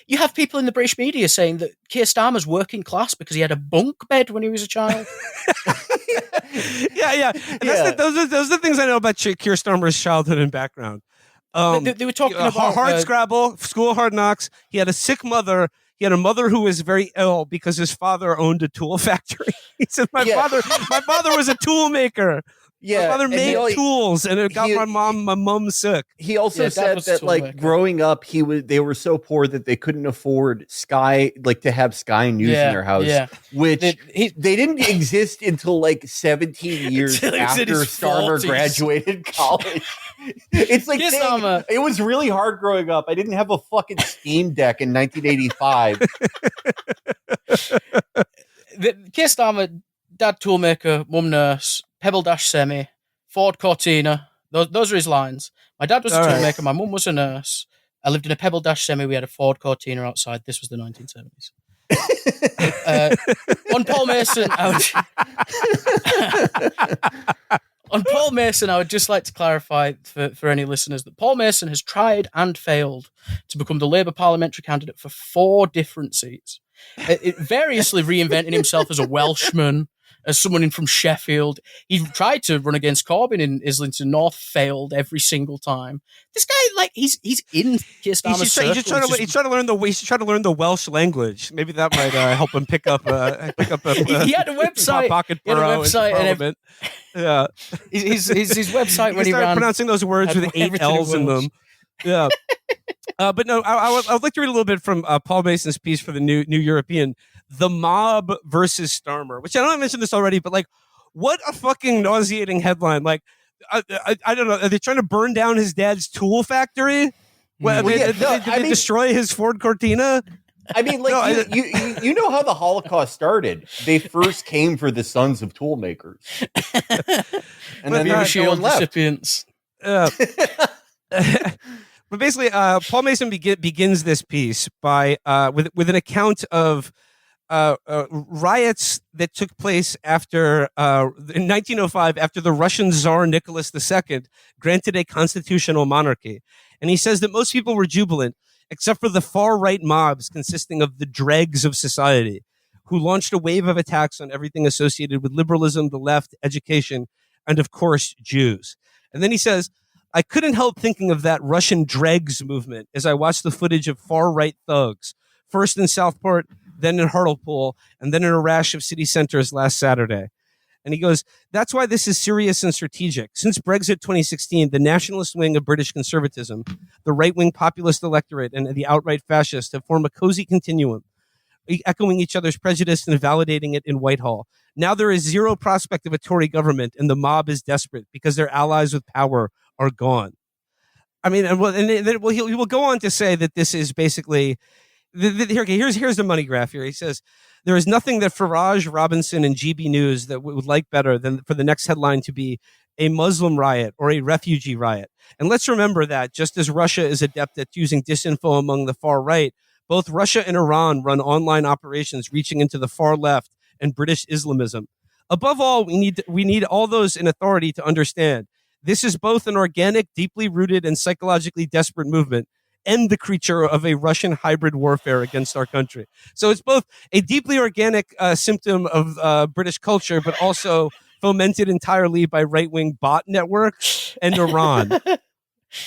Speaker 4: you have people in the British media saying that Keir Starmer's working class because he had a bunk bed when he was a child.
Speaker 1: yeah. And those are the things I know about Keir Starmer's childhood and background.
Speaker 4: They were talking about
Speaker 1: hard Scrabble, school hard knocks. He had a sick mother. He had a mother who was very ill because his father owned a tool factory. He said, "My father was a tool maker."
Speaker 2: Yeah,
Speaker 1: my father
Speaker 2: and
Speaker 1: made tools, and it got
Speaker 2: he-
Speaker 1: my mom sick.
Speaker 2: He also
Speaker 4: Dad
Speaker 2: said
Speaker 4: was a
Speaker 2: that like
Speaker 4: toolmaker.
Speaker 2: growing up, they were so poor that they couldn't afford Sky, like to have Sky News in their house, which they didn't exist until like 17 years
Speaker 4: Until he was in
Speaker 2: after
Speaker 4: his
Speaker 2: Starmer
Speaker 4: 40s.
Speaker 2: graduated college. It's like
Speaker 4: Keir
Speaker 2: saying,
Speaker 4: Starmer-
Speaker 2: it was really hard growing up. I didn't have a fucking Steam Deck in 1985.
Speaker 4: Keir Starmer, dad toolmaker, mum nurse, Pebble Dash semi, Ford Cortina. Those are his lines. My dad was a
Speaker 1: All right.
Speaker 4: toolmaker. My mum was a nurse. I lived in a Pebble Dash semi. We had a Ford Cortina outside. This was the 1970s. On Paul Mason, on Paul Mason, I would just like to clarify for any listeners that Paul Mason has tried and failed to become the Labour parliamentary candidate for 4 different seats. Variously reinventing himself as a Welshman, as someone from Sheffield. He tried to run against Corbyn in Islington North, failed every single time. This guy, like, he's in Keir Starmer's circle.
Speaker 1: He's trying to learn the Welsh language. Maybe that might help him pick up a
Speaker 4: he had a website.
Speaker 1: pocket
Speaker 4: He had a
Speaker 1: borough
Speaker 4: website
Speaker 1: in Parliament. Yeah,
Speaker 4: his website when he
Speaker 1: started
Speaker 4: ran
Speaker 1: pronouncing those words with 8
Speaker 4: everything in
Speaker 1: L's in
Speaker 4: Welsh.
Speaker 1: them. Yeah. But no, I would like to read a little bit from Paul Mason's piece for the New European, "The Mob versus Starmer," which I know I mentioned this already, but like, what a fucking nauseating headline! Like, I don't know, are they trying to burn down his dad's tool factory? Did they destroy his Ford Cortina?
Speaker 2: I mean, like, you know how the Holocaust started. They first came for the sons of tool makers, and then
Speaker 4: Baby
Speaker 2: no
Speaker 4: shield
Speaker 2: one left.
Speaker 4: recipients.
Speaker 1: But basically, Paul Mason begins this piece by with an account of riots that took place after in 1905, after the Russian Tsar Nicholas II granted a constitutional monarchy, and he says that most people were jubilant, except for the far right mobs consisting of the dregs of society, who launched a wave of attacks on everything associated with liberalism, the left, education, and of course Jews. And then he says, "I couldn't help thinking of that Russian dregs movement as I watched the footage of far-right thugs, first in Southport, then in Hartlepool, and then in a rash of city centers last Saturday." And he goes, "That's why this is serious and strategic. Since Brexit 2016, the nationalist wing of British conservatism, the right-wing populist electorate, and the outright fascists have formed a cozy continuum, echoing each other's prejudice and validating it in Whitehall. Now there is zero prospect of a Tory government, and the mob is desperate because their allies with power are gone." I mean, he will go on to say that this is basically here's the money graph here. He says, "There is nothing that Farage, Robinson, and GB News that would like better than for the next headline to be a Muslim riot or a refugee riot. And let's remember that just as Russia is adept at using disinfo among the far right, both Russia and Iran run online operations reaching into the far left and British Islamism. Above all, we need all those in authority to understand this is both an organic, deeply rooted, and psychologically desperate movement, and the creature of a Russian hybrid warfare against our country." So it's both a deeply organic symptom of British culture, but also fomented entirely by right-wing bot networks and Iran.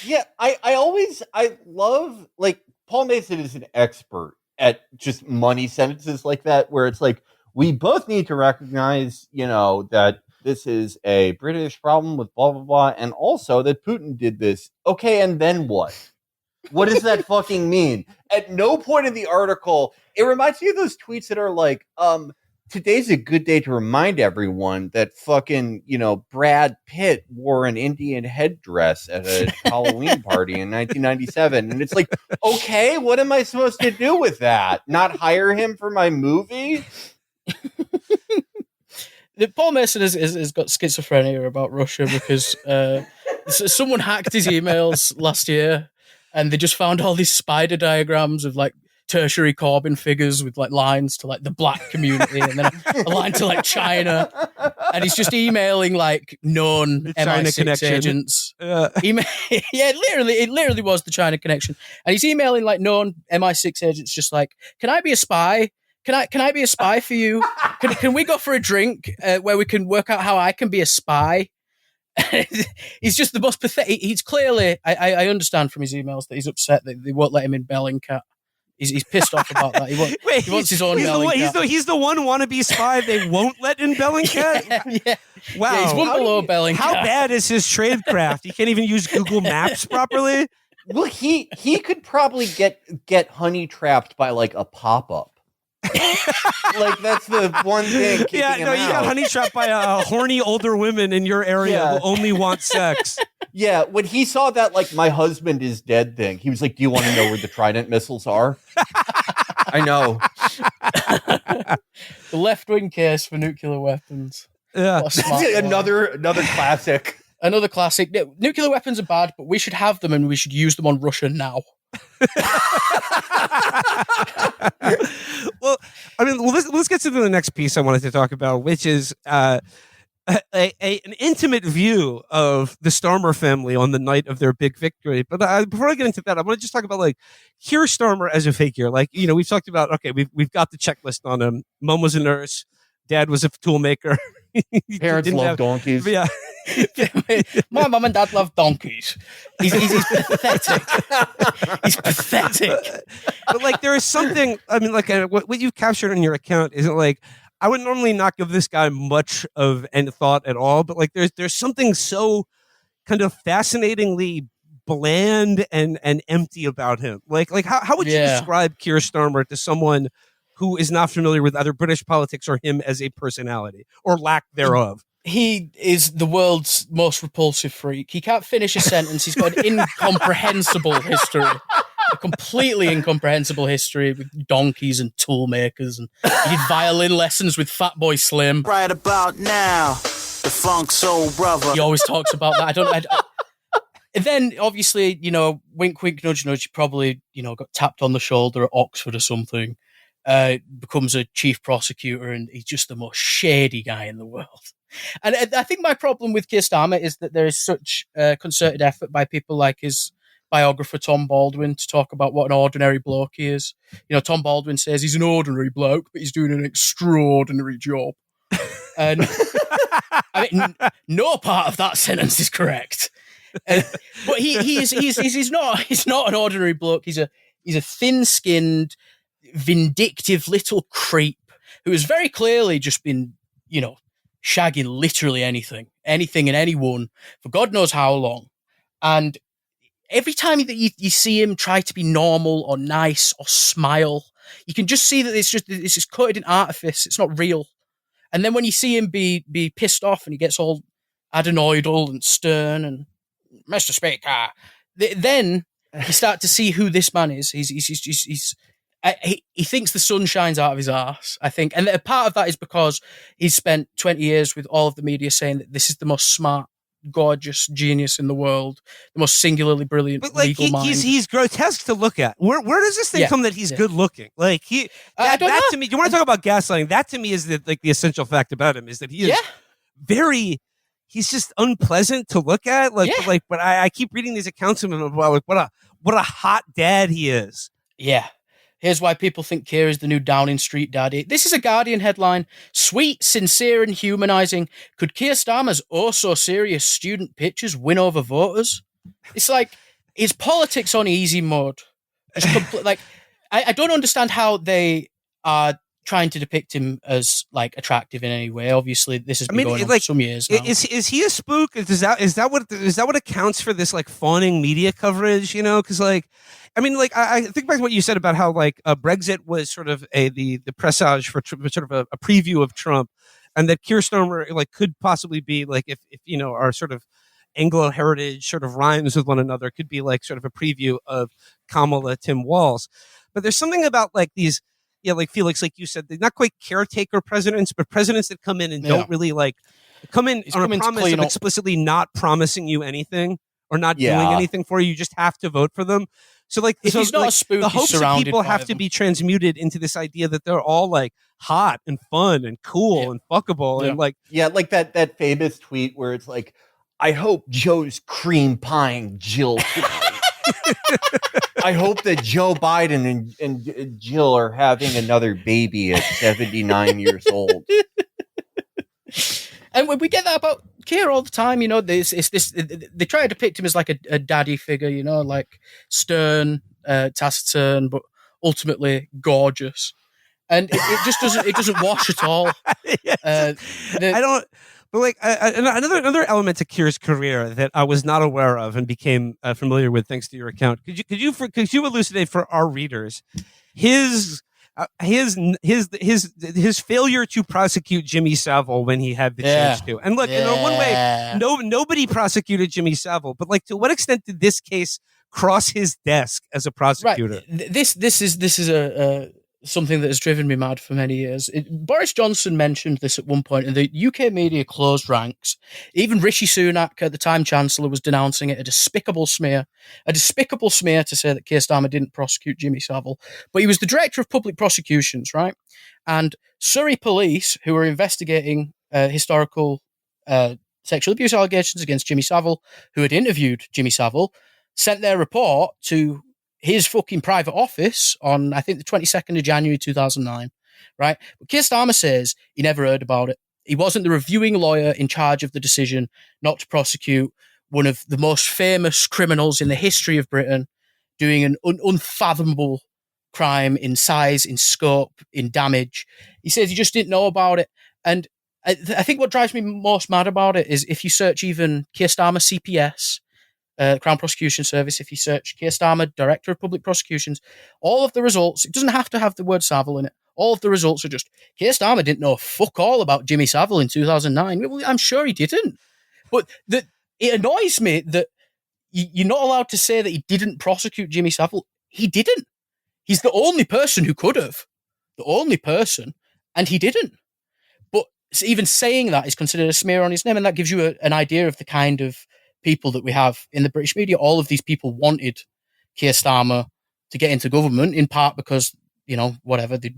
Speaker 2: Yeah, I love, like, Paul Mason is an expert at just money sentences like that, where it's like, we both need to recognize, that this is a British problem with blah, blah, blah, and also that Putin did this. Okay, and then what? What does that fucking mean? At no point in the article, it reminds me of those tweets that are like, today's a good day to remind everyone that fucking, Brad Pitt wore an Indian headdress at a Halloween party in 1997. And it's like, okay, what am I supposed to do with that? Not hire him for my movie?
Speaker 4: Paul Mason has got schizophrenia about Russia because someone hacked his emails last year, and they just found all these spider diagrams of like tertiary Corbyn figures with like lines to like the black community, and then a line to like China, and he's just emailing like known MI6 agents. Yeah, it literally was the China connection, and he's emailing like known MI6 agents, just like, "Can I be a spy? Can I be a spy for you? Can we go for a drink where we can work out how I can be a spy?" He's just the most pathetic. He's clearly, I understand from his emails that he's upset that they won't let him in Bellingcat He's pissed off about that. He wants his own Bellingcat.
Speaker 1: He's the one wannabe spy they won't let in Bellingcat?
Speaker 4: Yeah.
Speaker 1: Wow.
Speaker 4: Yeah, he's one below Bellingcat.
Speaker 1: How bad is his tradecraft? He can't even use Google Maps properly?
Speaker 2: Well, he could probably get honey trapped by like a pop-up. Like that's the one thing.
Speaker 1: You got honey trapped by horny older women in your area who only want sex.
Speaker 2: Yeah, when he saw that, like, my husband is dead thing, he was like, do you want to know where the Trident missiles are? I know.
Speaker 4: The left-wing case for nuclear weapons.
Speaker 1: Yeah.
Speaker 2: Another classic.
Speaker 4: Another classic. Nuclear weapons are bad, but we should have them and we should use them on Russia now.
Speaker 1: Well, let's get to the next piece I wanted to talk about, which is an intimate view of the Starmer family on the night of their big victory. But before I get into that, I want to just talk about like Keir Starmer as a figure. Like, we've talked about, okay, we've got the checklist on him. Mom was a nurse. Dad was a toolmaker.
Speaker 2: Parents love donkeys.
Speaker 1: Yeah.
Speaker 4: My mum and dad love donkeys. He's pathetic. He's pathetic.
Speaker 1: But like, there is something, like what you've captured in your account isn't like, I would normally not give this guy much of any thought at all, but like there's something so kind of fascinatingly bland and empty about him. Like how would you describe Keir Starmer to someone who is not familiar with either British politics or him as a personality or lack thereof?
Speaker 4: He is the world's most repulsive freak. He can't finish a sentence. He's got an incomprehensible history. A completely incomprehensible history with donkeys and tool makers, and he did violin lessons with Fatboy Slim.
Speaker 6: Right about now, the funk soul brother.
Speaker 4: He always talks about that. And then, obviously, wink, wink, nudge, nudge. He probably, got tapped on the shoulder at Oxford or something. Becomes a chief prosecutor, and he's just the most shady guy in the world. And I think my problem with Keir Starmer is that there is such concerted effort by people like his biographer Tom Baldwin to talk about what an ordinary bloke he is. Tom Baldwin says he's an ordinary bloke, but he's doing an extraordinary job. And no part of that sentence is correct. But he's not an ordinary bloke. He's a thin-skinned, vindictive little creep who has very clearly just been, shagging literally anything and anyone for God knows how long. And every time that you see him try to be normal or nice or smile, you can just see that it's just coated in artifice. It's not real. And then when you see him be pissed off and he gets all adenoidal and stern and Mr. Speaker, then you start to see who this man is. He thinks the sun shines out of his arse, I think. And a part of that is because he's spent 20 years with all of the media saying that this is the most smart, gorgeous genius in the world, the most singularly brilliant legal mind.
Speaker 1: He's grotesque to look at. Where does this thing come that he's good looking? Like that to me, you want to talk about gaslighting? That to me is the essential fact about him is that he is he's just unpleasant to look at. But I keep reading these accounts of him about like what a hot dad he is.
Speaker 4: Yeah. Here's why people think Keir is the new Downing Street daddy. This is a Guardian headline. Sweet, sincere and humanising. Could Keir Starmer's oh-so-serious student pictures win over voters? It's like, is politics on easy mode? I don't understand how they are trying to depict him as like attractive in any way. Obviously, this has been going on for some years now.
Speaker 1: Is he a spook? Is that what accounts for this like fawning media coverage? Because I think back to what you said about how Brexit was sort of the presage for sort of a preview of Trump, and that Keir Starmer could possibly be if our sort of Anglo heritage sort of rhymes with one another, could be like sort of a preview of Kamala Tim Walz. But there's something about these. Yeah, like Felix, like you said, they're not quite caretaker presidents, but presidents that come in and don't really come in on a promise of explicitly not promising you anything or not doing anything for you. You just have to vote for them. So
Speaker 4: he's not a spook,
Speaker 1: the hopes of people have to be transmuted into this idea that they're all hot and fun and cool and fuckable and
Speaker 2: that famous tweet where it's like, I hope Joe's cream pieing Jill tonight. I hope that Joe Biden and Jill are having another baby at 79 years old.
Speaker 4: And we get that about Keir all the time, they try to depict him as like a daddy figure, like stern, taciturn, but ultimately gorgeous. And it just doesn't wash at all.
Speaker 1: Yes. I don't. But like another element to Keir's career that I was not aware of and became familiar with thanks to your account. Could you elucidate for our readers his failure to prosecute Jimmy Savile when he had the chance to? And look, in one way, nobody prosecuted Jimmy Savile, but like, to what extent did this case cross his desk as a prosecutor?
Speaker 4: Right. This is a something that has driven me mad for many years. Boris Johnson mentioned this at one point, and the UK media closed ranks. Even Rishi Sunak, at the time Chancellor, was denouncing it a despicable smear to say that Keir Starmer didn't prosecute Jimmy Savile. But he was the director of public prosecutions, right? And Surrey police, who were investigating historical sexual abuse allegations against Jimmy Savile, who had interviewed Jimmy Savile, sent their report to his fucking private office on, I think, the 22nd of January 2009, right? But Keir Starmer says he never heard about it. He wasn't the reviewing lawyer in charge of the decision not to prosecute one of the most famous criminals in the history of Britain, doing an unfathomable crime in size, in scope, in damage. He says he just didn't know about it. And I think what drives me most mad about it is if you search even Keir Starmer CPS, Crown Prosecution Service, if you search Keir Starmer, Director of Public Prosecutions, all of the results, it doesn't have to have the word Savile in it. All of the results are just, Keir Starmer didn't know fuck all about Jimmy Savile in 2009. Well, I'm sure he didn't. But it annoys me that you're not allowed to say that he didn't prosecute Jimmy Savile. He didn't. He's the only person who could have. The only person. And he didn't. But even saying that is considered a smear on his name, and that gives you an idea of the kind of people that we have in the British media. All of these people wanted Keir Starmer to get into government, in part because, whatever, they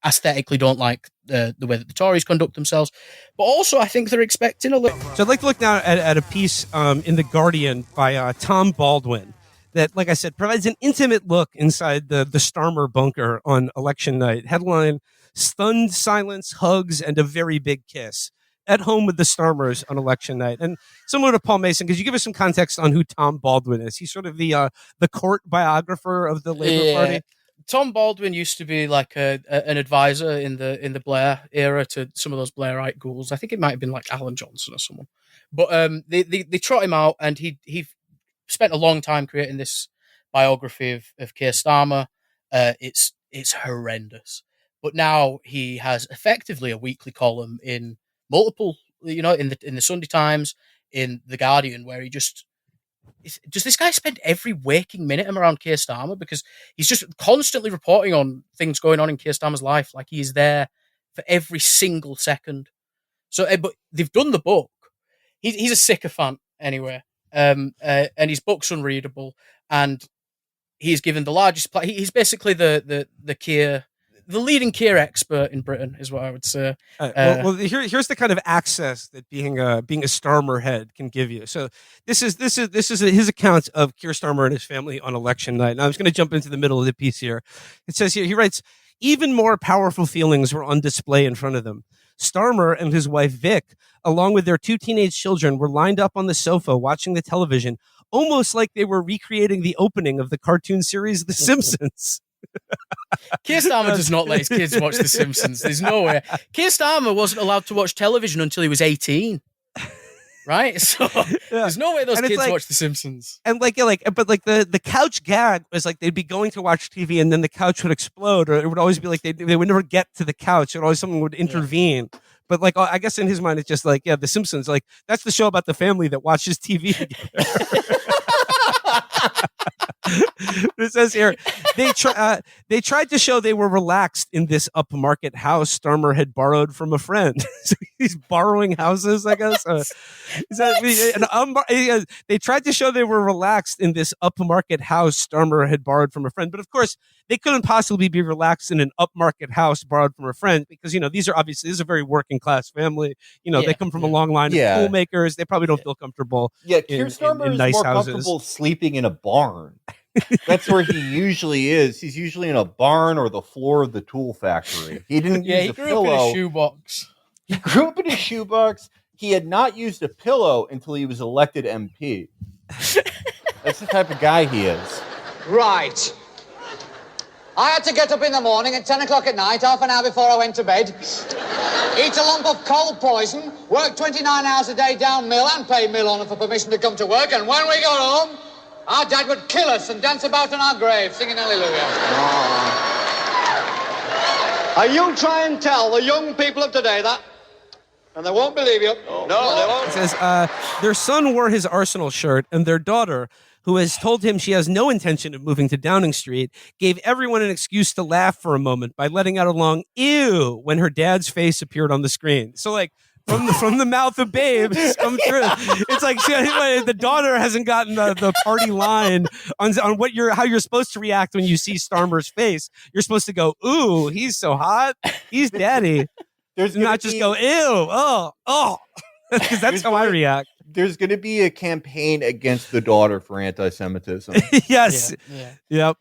Speaker 4: aesthetically don't like the way that the Tories conduct themselves. But also, I think they're expecting a little...
Speaker 1: So I'd like to look now at a piece in The Guardian by Tom Baldwin that, like I said, provides an intimate look inside the Starmer bunker on election night. Headline, "Stunned Silence, Hugs, and a Very Big Kiss at Home with the Starmers on election night." And similar to Paul Mason, because you give us some context on who Tom Baldwin is. He's sort of the court biographer of the Labour Party.
Speaker 4: Tom Baldwin used to be like an advisor in the Blair era to some of those Blairite ghouls. I think it might have been like Alan Johnson or someone. But they trot him out, and he spent a long time creating this biography of Keir Starmer. It's horrendous. But now he has effectively a weekly column in multiple, in the Sunday Times, in The Guardian, where he does this guy spend every waking minute around Keir Starmer, because he's just constantly reporting on things going on in Keir Starmer's life, like he is there for every single second. So, but they've done the book. He's a sycophant anyway, and his book's unreadable, and he's given the largest. He's basically the Keir. The leading Keir expert in Britain is what I would say.
Speaker 1: Here's the kind of access that being a Starmer head can give you. So this is his account of Keir Starmer and his family on election night. And I was going to jump into the middle of the piece here. It says here, he writes, "Even more powerful feelings were on display in front of them. Starmer and his wife Vic, along with their two teenage children, were lined up on the sofa watching the television, almost like they were recreating the opening of the cartoon series The Simpsons."
Speaker 4: Keir Starmer does not let his kids watch The Simpsons. There's no way. Keir Starmer wasn't allowed to watch television until he was 18. Right? So there's no way those kids watch The Simpsons.
Speaker 1: And the couch gag was like they'd be going to watch TV and then the couch would explode, or it would always be like they would never get to the couch. It always someone would intervene. Yeah. But like, I guess in his mind, it's just like, The Simpsons, like that's the show about the family that watches TV together. It says here, they tried to show they were relaxed in this upmarket house Starmer had borrowed from a friend. So he's borrowing houses, I guess. They tried to show they were relaxed in this upmarket house Starmer had borrowed from a friend. But of course, they couldn't possibly be relaxed in an upmarket house borrowed from a friend, because, this is a very working class family. They come from a long line of toolmakers. They probably don't feel comfortable.
Speaker 2: Yeah, Keir Starmer is
Speaker 1: nice
Speaker 2: more
Speaker 1: houses.
Speaker 2: Comfortable sleeping in a barn. That's where he usually is. He's usually in a barn or the floor of the tool factory. He didn't use a pillow.
Speaker 4: He grew up in a shoebox.
Speaker 2: He grew up in a shoebox. He had not used a pillow until he was elected MP. That's the type of guy he is.
Speaker 7: Right. I had to get up in the morning at 10 o'clock at night, half an hour before I went to bed, eat a lump of cold poison, work 29 hours a day down mill and pay mill owner for permission to come to work, and when we got home, our dad would kill us and dance about on our grave, singing hallelujah. You try and tell the young people of today that, and they won't believe you. No, they won't.
Speaker 1: It says, their son wore his Arsenal shirt, and their daughter, who has told him she has no intention of moving to Downing Street, gave everyone an excuse to laugh for a moment by letting out a long "ew" when her dad's face appeared on the screen. So, like, from the mouth of babes come through. It's like the daughter hasn't gotten the party line on how you're supposed to react when you see Starmer's face. You're supposed to go, "Ooh, he's so hot. He's daddy." There's not just go, "Ew, oh," because that's how I react.
Speaker 2: There's going to be a campaign against the daughter for anti-Semitism.
Speaker 1: Yes. Yep.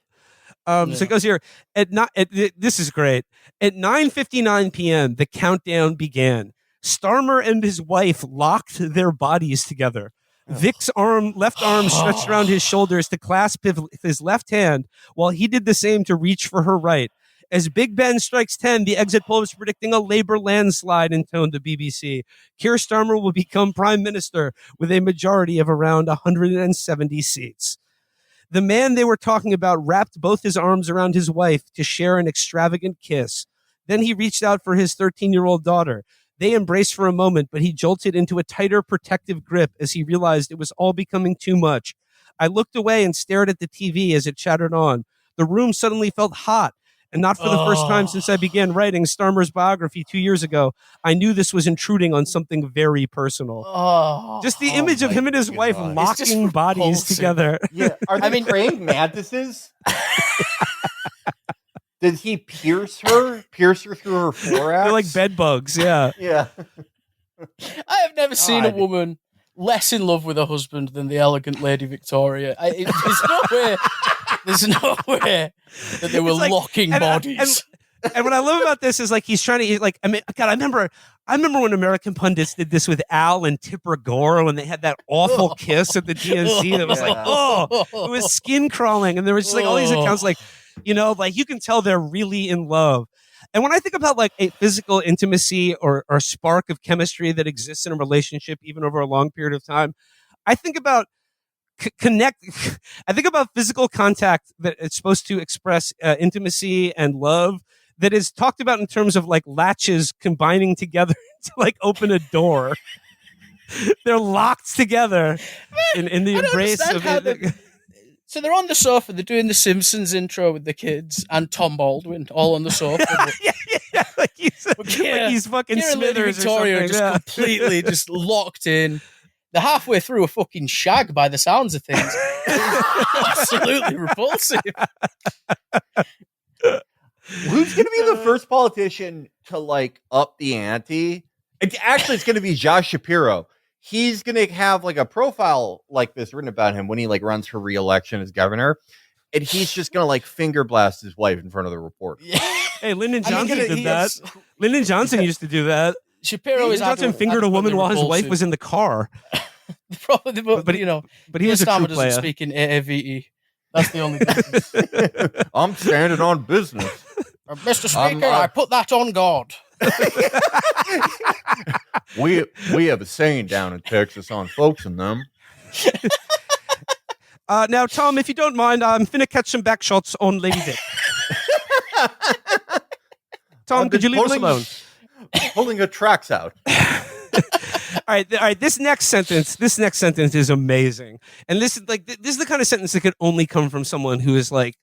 Speaker 1: So it goes here this is great. At 9:59 p.m., the countdown began. Starmer and his wife locked their bodies together. Vic's left arm stretched around his shoulders to clasp his left hand, while he did the same to reach for her right. As Big Ben strikes 10, the exit poll is predicting a Labour landslide, intoned the BBC. Keir Starmer will become Prime Minister with a majority of around 170 seats. The man they were talking about wrapped both his arms around his wife to share an extravagant kiss. Then he reached out for his 13-year-old daughter. They embraced for a moment, but he jolted into a tighter protective grip as he realized it was all becoming too much. I looked away and stared at the TV as it chattered on. The room suddenly felt hot. And not for the first time since I began writing Starmer's biography 2 years ago, I knew this was intruding on something very personal. Just the image of him and his wife locking bodies together.
Speaker 2: Yeah. Are they praying mantises? Did he pierce her through her thorax?
Speaker 1: They're like bed bugs, yeah.
Speaker 2: Yeah.
Speaker 4: I have never seen a woman less in love with her husband than the elegant Lady Victoria. There's no way that they were locking bodies.
Speaker 1: And what I love about this is like he's trying to like. I mean, God, I remember when American pundits did this with Al and Tipper Gore when they had that awful kiss at the DNC. That was like, it was skin crawling, and there was just like all these accounts, like like you can tell they're really in love. And when I think about like a physical intimacy or spark of chemistry that exists in a relationship, even over a long period of time, I think about I think about physical contact that it's supposed to express intimacy and love that is talked about in terms of like latches combining together to like open a door. They're locked together in the embrace of it.
Speaker 4: So they're on the sofa, they're doing the Simpsons intro with the kids and Tom Baldwin all on the sofa.
Speaker 1: yeah. Like he's fucking Smithers
Speaker 4: Victoria
Speaker 1: or something.
Speaker 4: Just completely just locked in. They're halfway through a fucking shag by the sounds of things. Absolutely repulsive.
Speaker 2: Who's going to be the first politician to like up the ante? Actually, it's going to be Josh Shapiro. He's going to have like a profile like this written about him when he like runs for re-election as governor. And he's just going to like finger blast his wife in front of the reporter.
Speaker 1: Yeah. Hey, Lyndon Johnson did that. Lyndon Johnson used to do that.
Speaker 4: Shapiro is
Speaker 1: Johnson fingered a woman while his wife was in the car.
Speaker 4: Probably, but he
Speaker 1: was a true player.
Speaker 4: Doesn't speak in AAVE. That's the only difference.
Speaker 2: I'm standing on business.
Speaker 4: Mr. Speaker, I put that on God.
Speaker 2: we have a saying down in Texas on folks and them.
Speaker 1: Now, Tom, if you don't mind, I'm finna catch some back shots on Lady Vic. Tom, could you leave us alone?
Speaker 2: Pulling her tracks out.
Speaker 1: All right. This next sentence is amazing, and this is the kind of sentence that could only come from someone who is like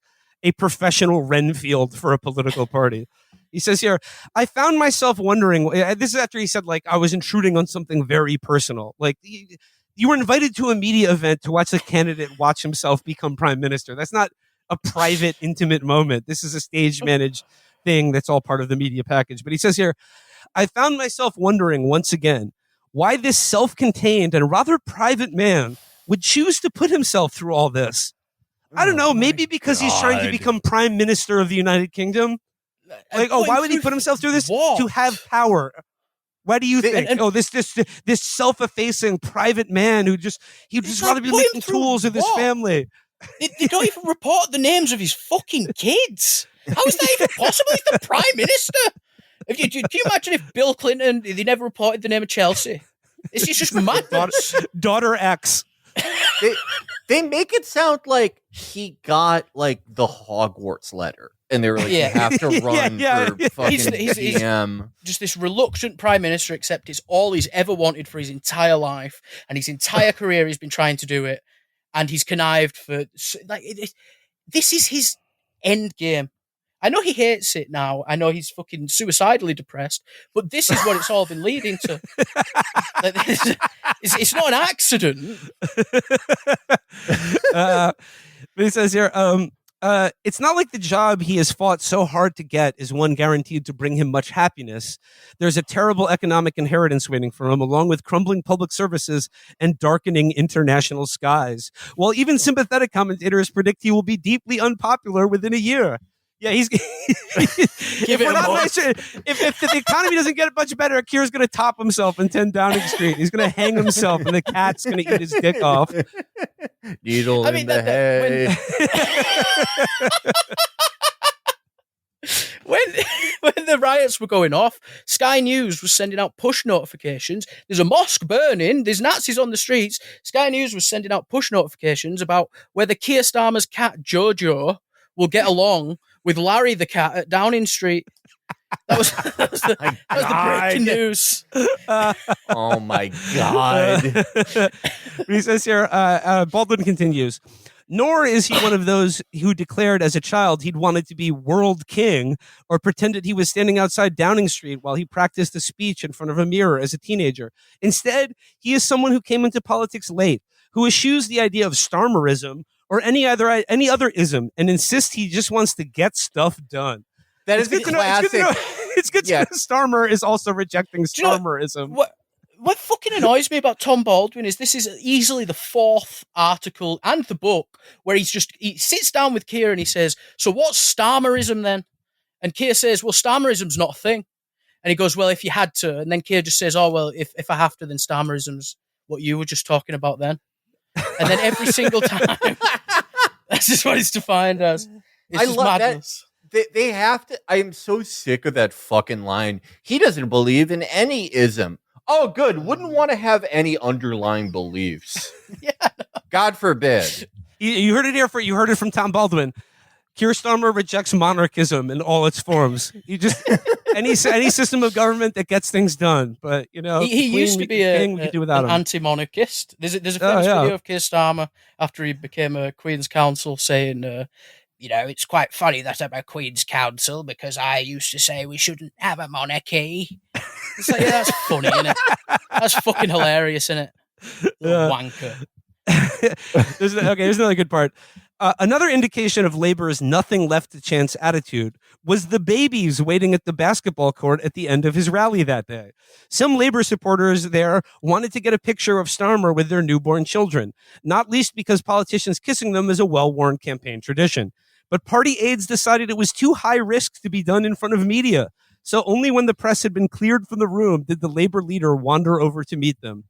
Speaker 1: a professional Renfield for a political party. He says here, I found myself wondering. This is after he said like I was intruding on something very personal. Like you were invited to a media event to watch a candidate watch himself become prime minister. That's not a private, intimate moment. This is a stage managed thing that's all part of the media package. But he says here, I found myself wondering once again why this self-contained and rather private man would choose to put himself through all this. I don't know, maybe because he's trying to become prime minister of the United Kingdom. Like, why would he put himself through this?
Speaker 4: What?
Speaker 1: To have power. Why do you think? This self-effacing private man who he'd just rather be making tools of his family.
Speaker 4: They don't even report the names of his fucking kids. How is that even possible? He's the Prime Minister. Can you imagine if Bill Clinton, they never reported the name of Chelsea? It's just madness.
Speaker 1: Daughter X.
Speaker 2: They make it sound like he got like the Hogwarts letter, and they were like, "You have to run for fucking PM."
Speaker 4: Just this reluctant prime minister, except it's all he's ever wanted for his entire life, and his entire career he's been trying to do it, and he's connived for this is his end game. I know he hates it now. I know he's fucking suicidally depressed, but this is what it's all been leading to. It's not an accident.
Speaker 1: But he says here, it's not like the job he has fought so hard to get is one guaranteed to bring him much happiness. There's a terrible economic inheritance waiting for him, along with crumbling public services and darkening international skies. While even sympathetic commentators predict he will be deeply unpopular within a year. Yeah, he's. if the economy doesn't get much better, Keir's going to top himself in 10 Downing Street. He's going to hang himself, and the cat's going to eat his dick off.
Speaker 2: Needle in the hay.
Speaker 4: When the riots were going off, Sky News was sending out push notifications. There's a mosque burning. There's Nazis on the streets. Sky News was sending out push notifications about whether Keir Starmer's cat Jojo will get along with Larry the cat at Downing Street. That was the breaking news.
Speaker 2: Oh my God.
Speaker 1: He says here, Baldwin continues, nor is he one of those who declared as a child he'd wanted to be world king or pretended he was standing outside Downing Street while he practiced a speech in front of a mirror as a teenager. Instead, he is someone who came into politics late, who eschews the idea of Starmerism or any other ism and insists he just wants to get stuff done.
Speaker 2: That is classic.
Speaker 1: It's good to know Starmer is also rejecting Starmerism.
Speaker 4: What fucking annoys me about Tom Baldwin is this is easily the fourth article and the book where he sits down with Keir and he says, so what's Starmerism then? And Keir says, well, Starmerism's not a thing. And he goes, well, if you had to. And then Keir just says, oh, well, if I have to, then Starmerism's what you were just talking about then. And then every single time, that's just what it's defined as. It's just madness.
Speaker 2: They have to. I am so sick of that fucking line. He doesn't believe in any ism. Oh, good. Wouldn't want to have any underlying beliefs.
Speaker 4: Yeah.
Speaker 2: God forbid.
Speaker 1: You heard it here. You heard it from Tom Baldwin. Keir Starmer rejects monarchism in all its forms. He just any system of government that gets things done. But
Speaker 4: he used to be an anti-monarchist. There's a famous video of Keir Starmer after he became a Queen's Counsel saying, it's quite funny that I'm a Queen's Counsel because I used to say we shouldn't have a monarchy. It's like, that's funny, isn't it? That's fucking hilarious, isn't it? Wanker.
Speaker 1: Here's another good part. Another indication of Labour's nothing left to chance attitude was the babies waiting at the basketball court at the end of his rally that day. Some Labour supporters there wanted to get a picture of Starmer with their newborn children, not least because politicians kissing them is a well-worn campaign tradition. But party aides decided it was too high risk to be done in front of media. So only when the press had been cleared from the room did the Labour leader wander over to meet them.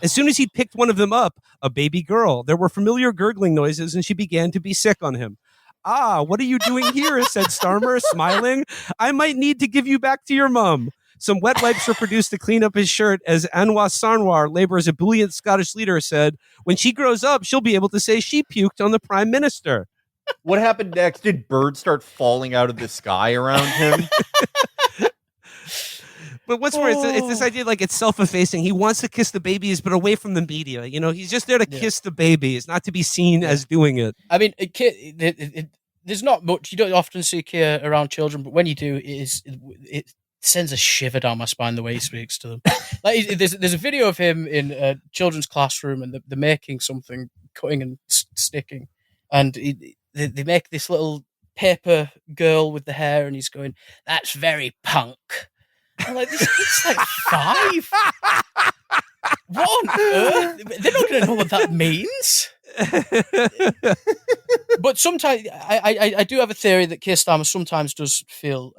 Speaker 1: As soon as he picked one of them up, a baby girl, there were familiar gurgling noises and she began to be sick on him. Ah, what are you doing here? Said Starmer, smiling. I might need to give you back to your mum. Some wet wipes were produced to clean up his shirt as Anwar Sarwar, Labour's ebullient Scottish leader, said, when she grows up, she'll be able to say she puked on the Prime Minister.
Speaker 2: What happened next? Did birds start falling out of the sky around him?
Speaker 1: But what's more, it's this idea like it's self-effacing. He wants to kiss the babies, but away from the media. He's just there to kiss the babies, not to be seen as doing it.
Speaker 4: I mean, there's not much. You don't often see Keir around children, but when you do, it sends a shiver down my spine the way he speaks to them. Like there's a video of him in a children's classroom, and they're making something, cutting and sticking, and they make this little paper girl with the hair, and he's going, "That's very punk." I'm like, this kid's like 5. What on earth? They're not going to know what that means. But sometimes, I do have a theory that Keir Starmer sometimes does feel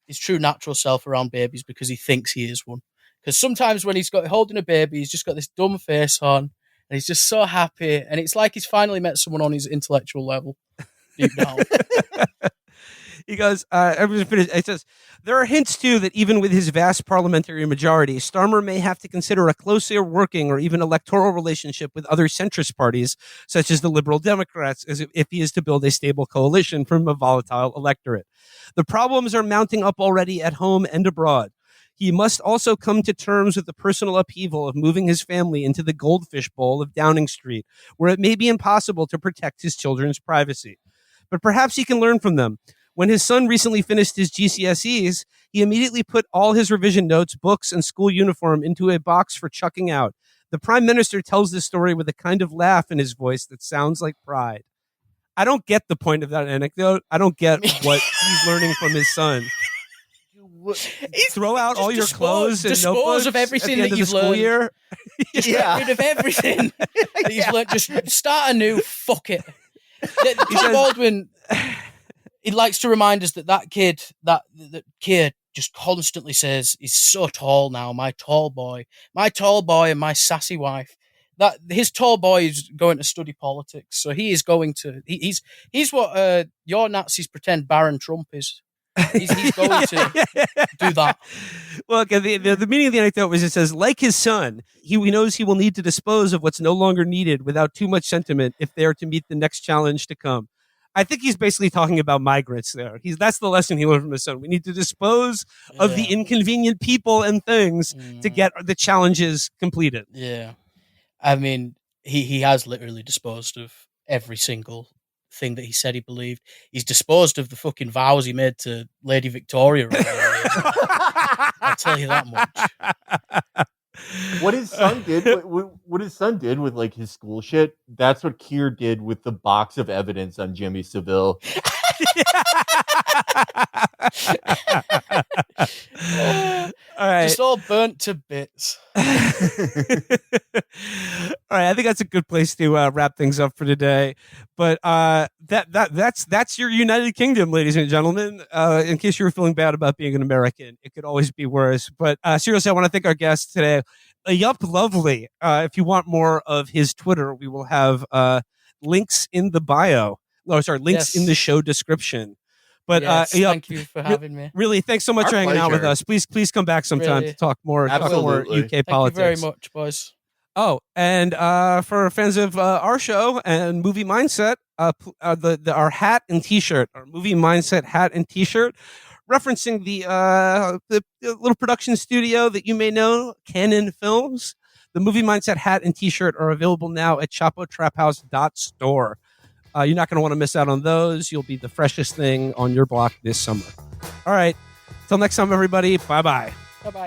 Speaker 4: his true natural self around babies because he thinks he is one. Because sometimes when he's holding a baby, he's just got this dumb face on, and he's just so happy, and it's like he's finally met someone on his intellectual level deep down.
Speaker 1: He goes, everyone's finished. It says, there are hints, too, that even with his vast parliamentary majority, Starmer may have to consider a closer working or even electoral relationship with other centrist parties, such as the Liberal Democrats, as if he is to build a stable coalition from a volatile electorate. The problems are mounting up already at home and abroad. He must also come to terms with the personal upheaval of moving his family into the goldfish bowl of Downing Street, where it may be impossible to protect his children's privacy. But perhaps he can learn from them. When his son recently finished his GCSEs, he immediately put all his revision notes, books, and school uniform into a box for chucking out. The Prime Minister tells this story with a kind of laugh in his voice that sounds like pride. I don't get the point of that anecdote. I don't get what he's learning from his son. Throw out all your clothes and notebooks
Speaker 4: of everything
Speaker 1: at the end
Speaker 4: that
Speaker 1: of
Speaker 4: you've
Speaker 1: the school
Speaker 4: learned.
Speaker 1: year.
Speaker 4: Just get rid of everything that you've learned. Just start anew. Fuck it. John Baldwin, he likes to remind us that kid, that Keir just constantly says, he's so tall now, my tall boy and my sassy wife. That his tall boy is going to study politics. So he is going to, he's what your Nazis pretend Baron Trump is. He's going to do that.
Speaker 1: Well, okay, the meaning of the anecdote was, it says, like his son, he knows he will need to dispose of what's no longer needed without too much sentiment if they are to meet the next challenge to come. I think he's basically talking about migrants there. That's the lesson he learned from his son. We need to dispose of the inconvenient people and things to get the challenges completed.
Speaker 4: Yeah. I mean, he has literally disposed of every single thing that he said he believed. He's disposed of the fucking vows he made to Lady Victoria. I'll tell you that much.
Speaker 2: What his son did, what his son did with like his school shit, that's what Keir did with the box of evidence on Jimmy Savile.
Speaker 1: All right.
Speaker 4: Just all burnt to bits.
Speaker 1: All right, I think that's a good place to wrap things up for today. But that's your United Kingdom, ladies and gentlemen. In case you were feeling bad about being an American, it could always be worse. But seriously, I want to thank our guest today, Eyup Lovely. If you want more of his Twitter, we will have links in the bio. Oh, sorry, links in the show description. But
Speaker 4: yes,
Speaker 1: Eyup,
Speaker 4: thank you for having me.
Speaker 1: Really, thanks so much
Speaker 2: Our
Speaker 1: for hanging out with
Speaker 2: pleasure.
Speaker 1: us. Please come back sometime to talk more UK
Speaker 2: Absolutely.
Speaker 1: politics.
Speaker 4: Thank you very much, boys.
Speaker 1: Oh, and for fans of our show and Movie Mindset, our hat and T-shirt, our Movie Mindset hat and T-shirt, referencing the little production studio that you may know, Canon Films. The Movie Mindset hat and T-shirt are available now at chapotraphouse.store. You're not going to want to miss out on those. You'll be the freshest thing on your block this summer. All right. Till next time, everybody. Bye-bye.
Speaker 4: Bye-bye.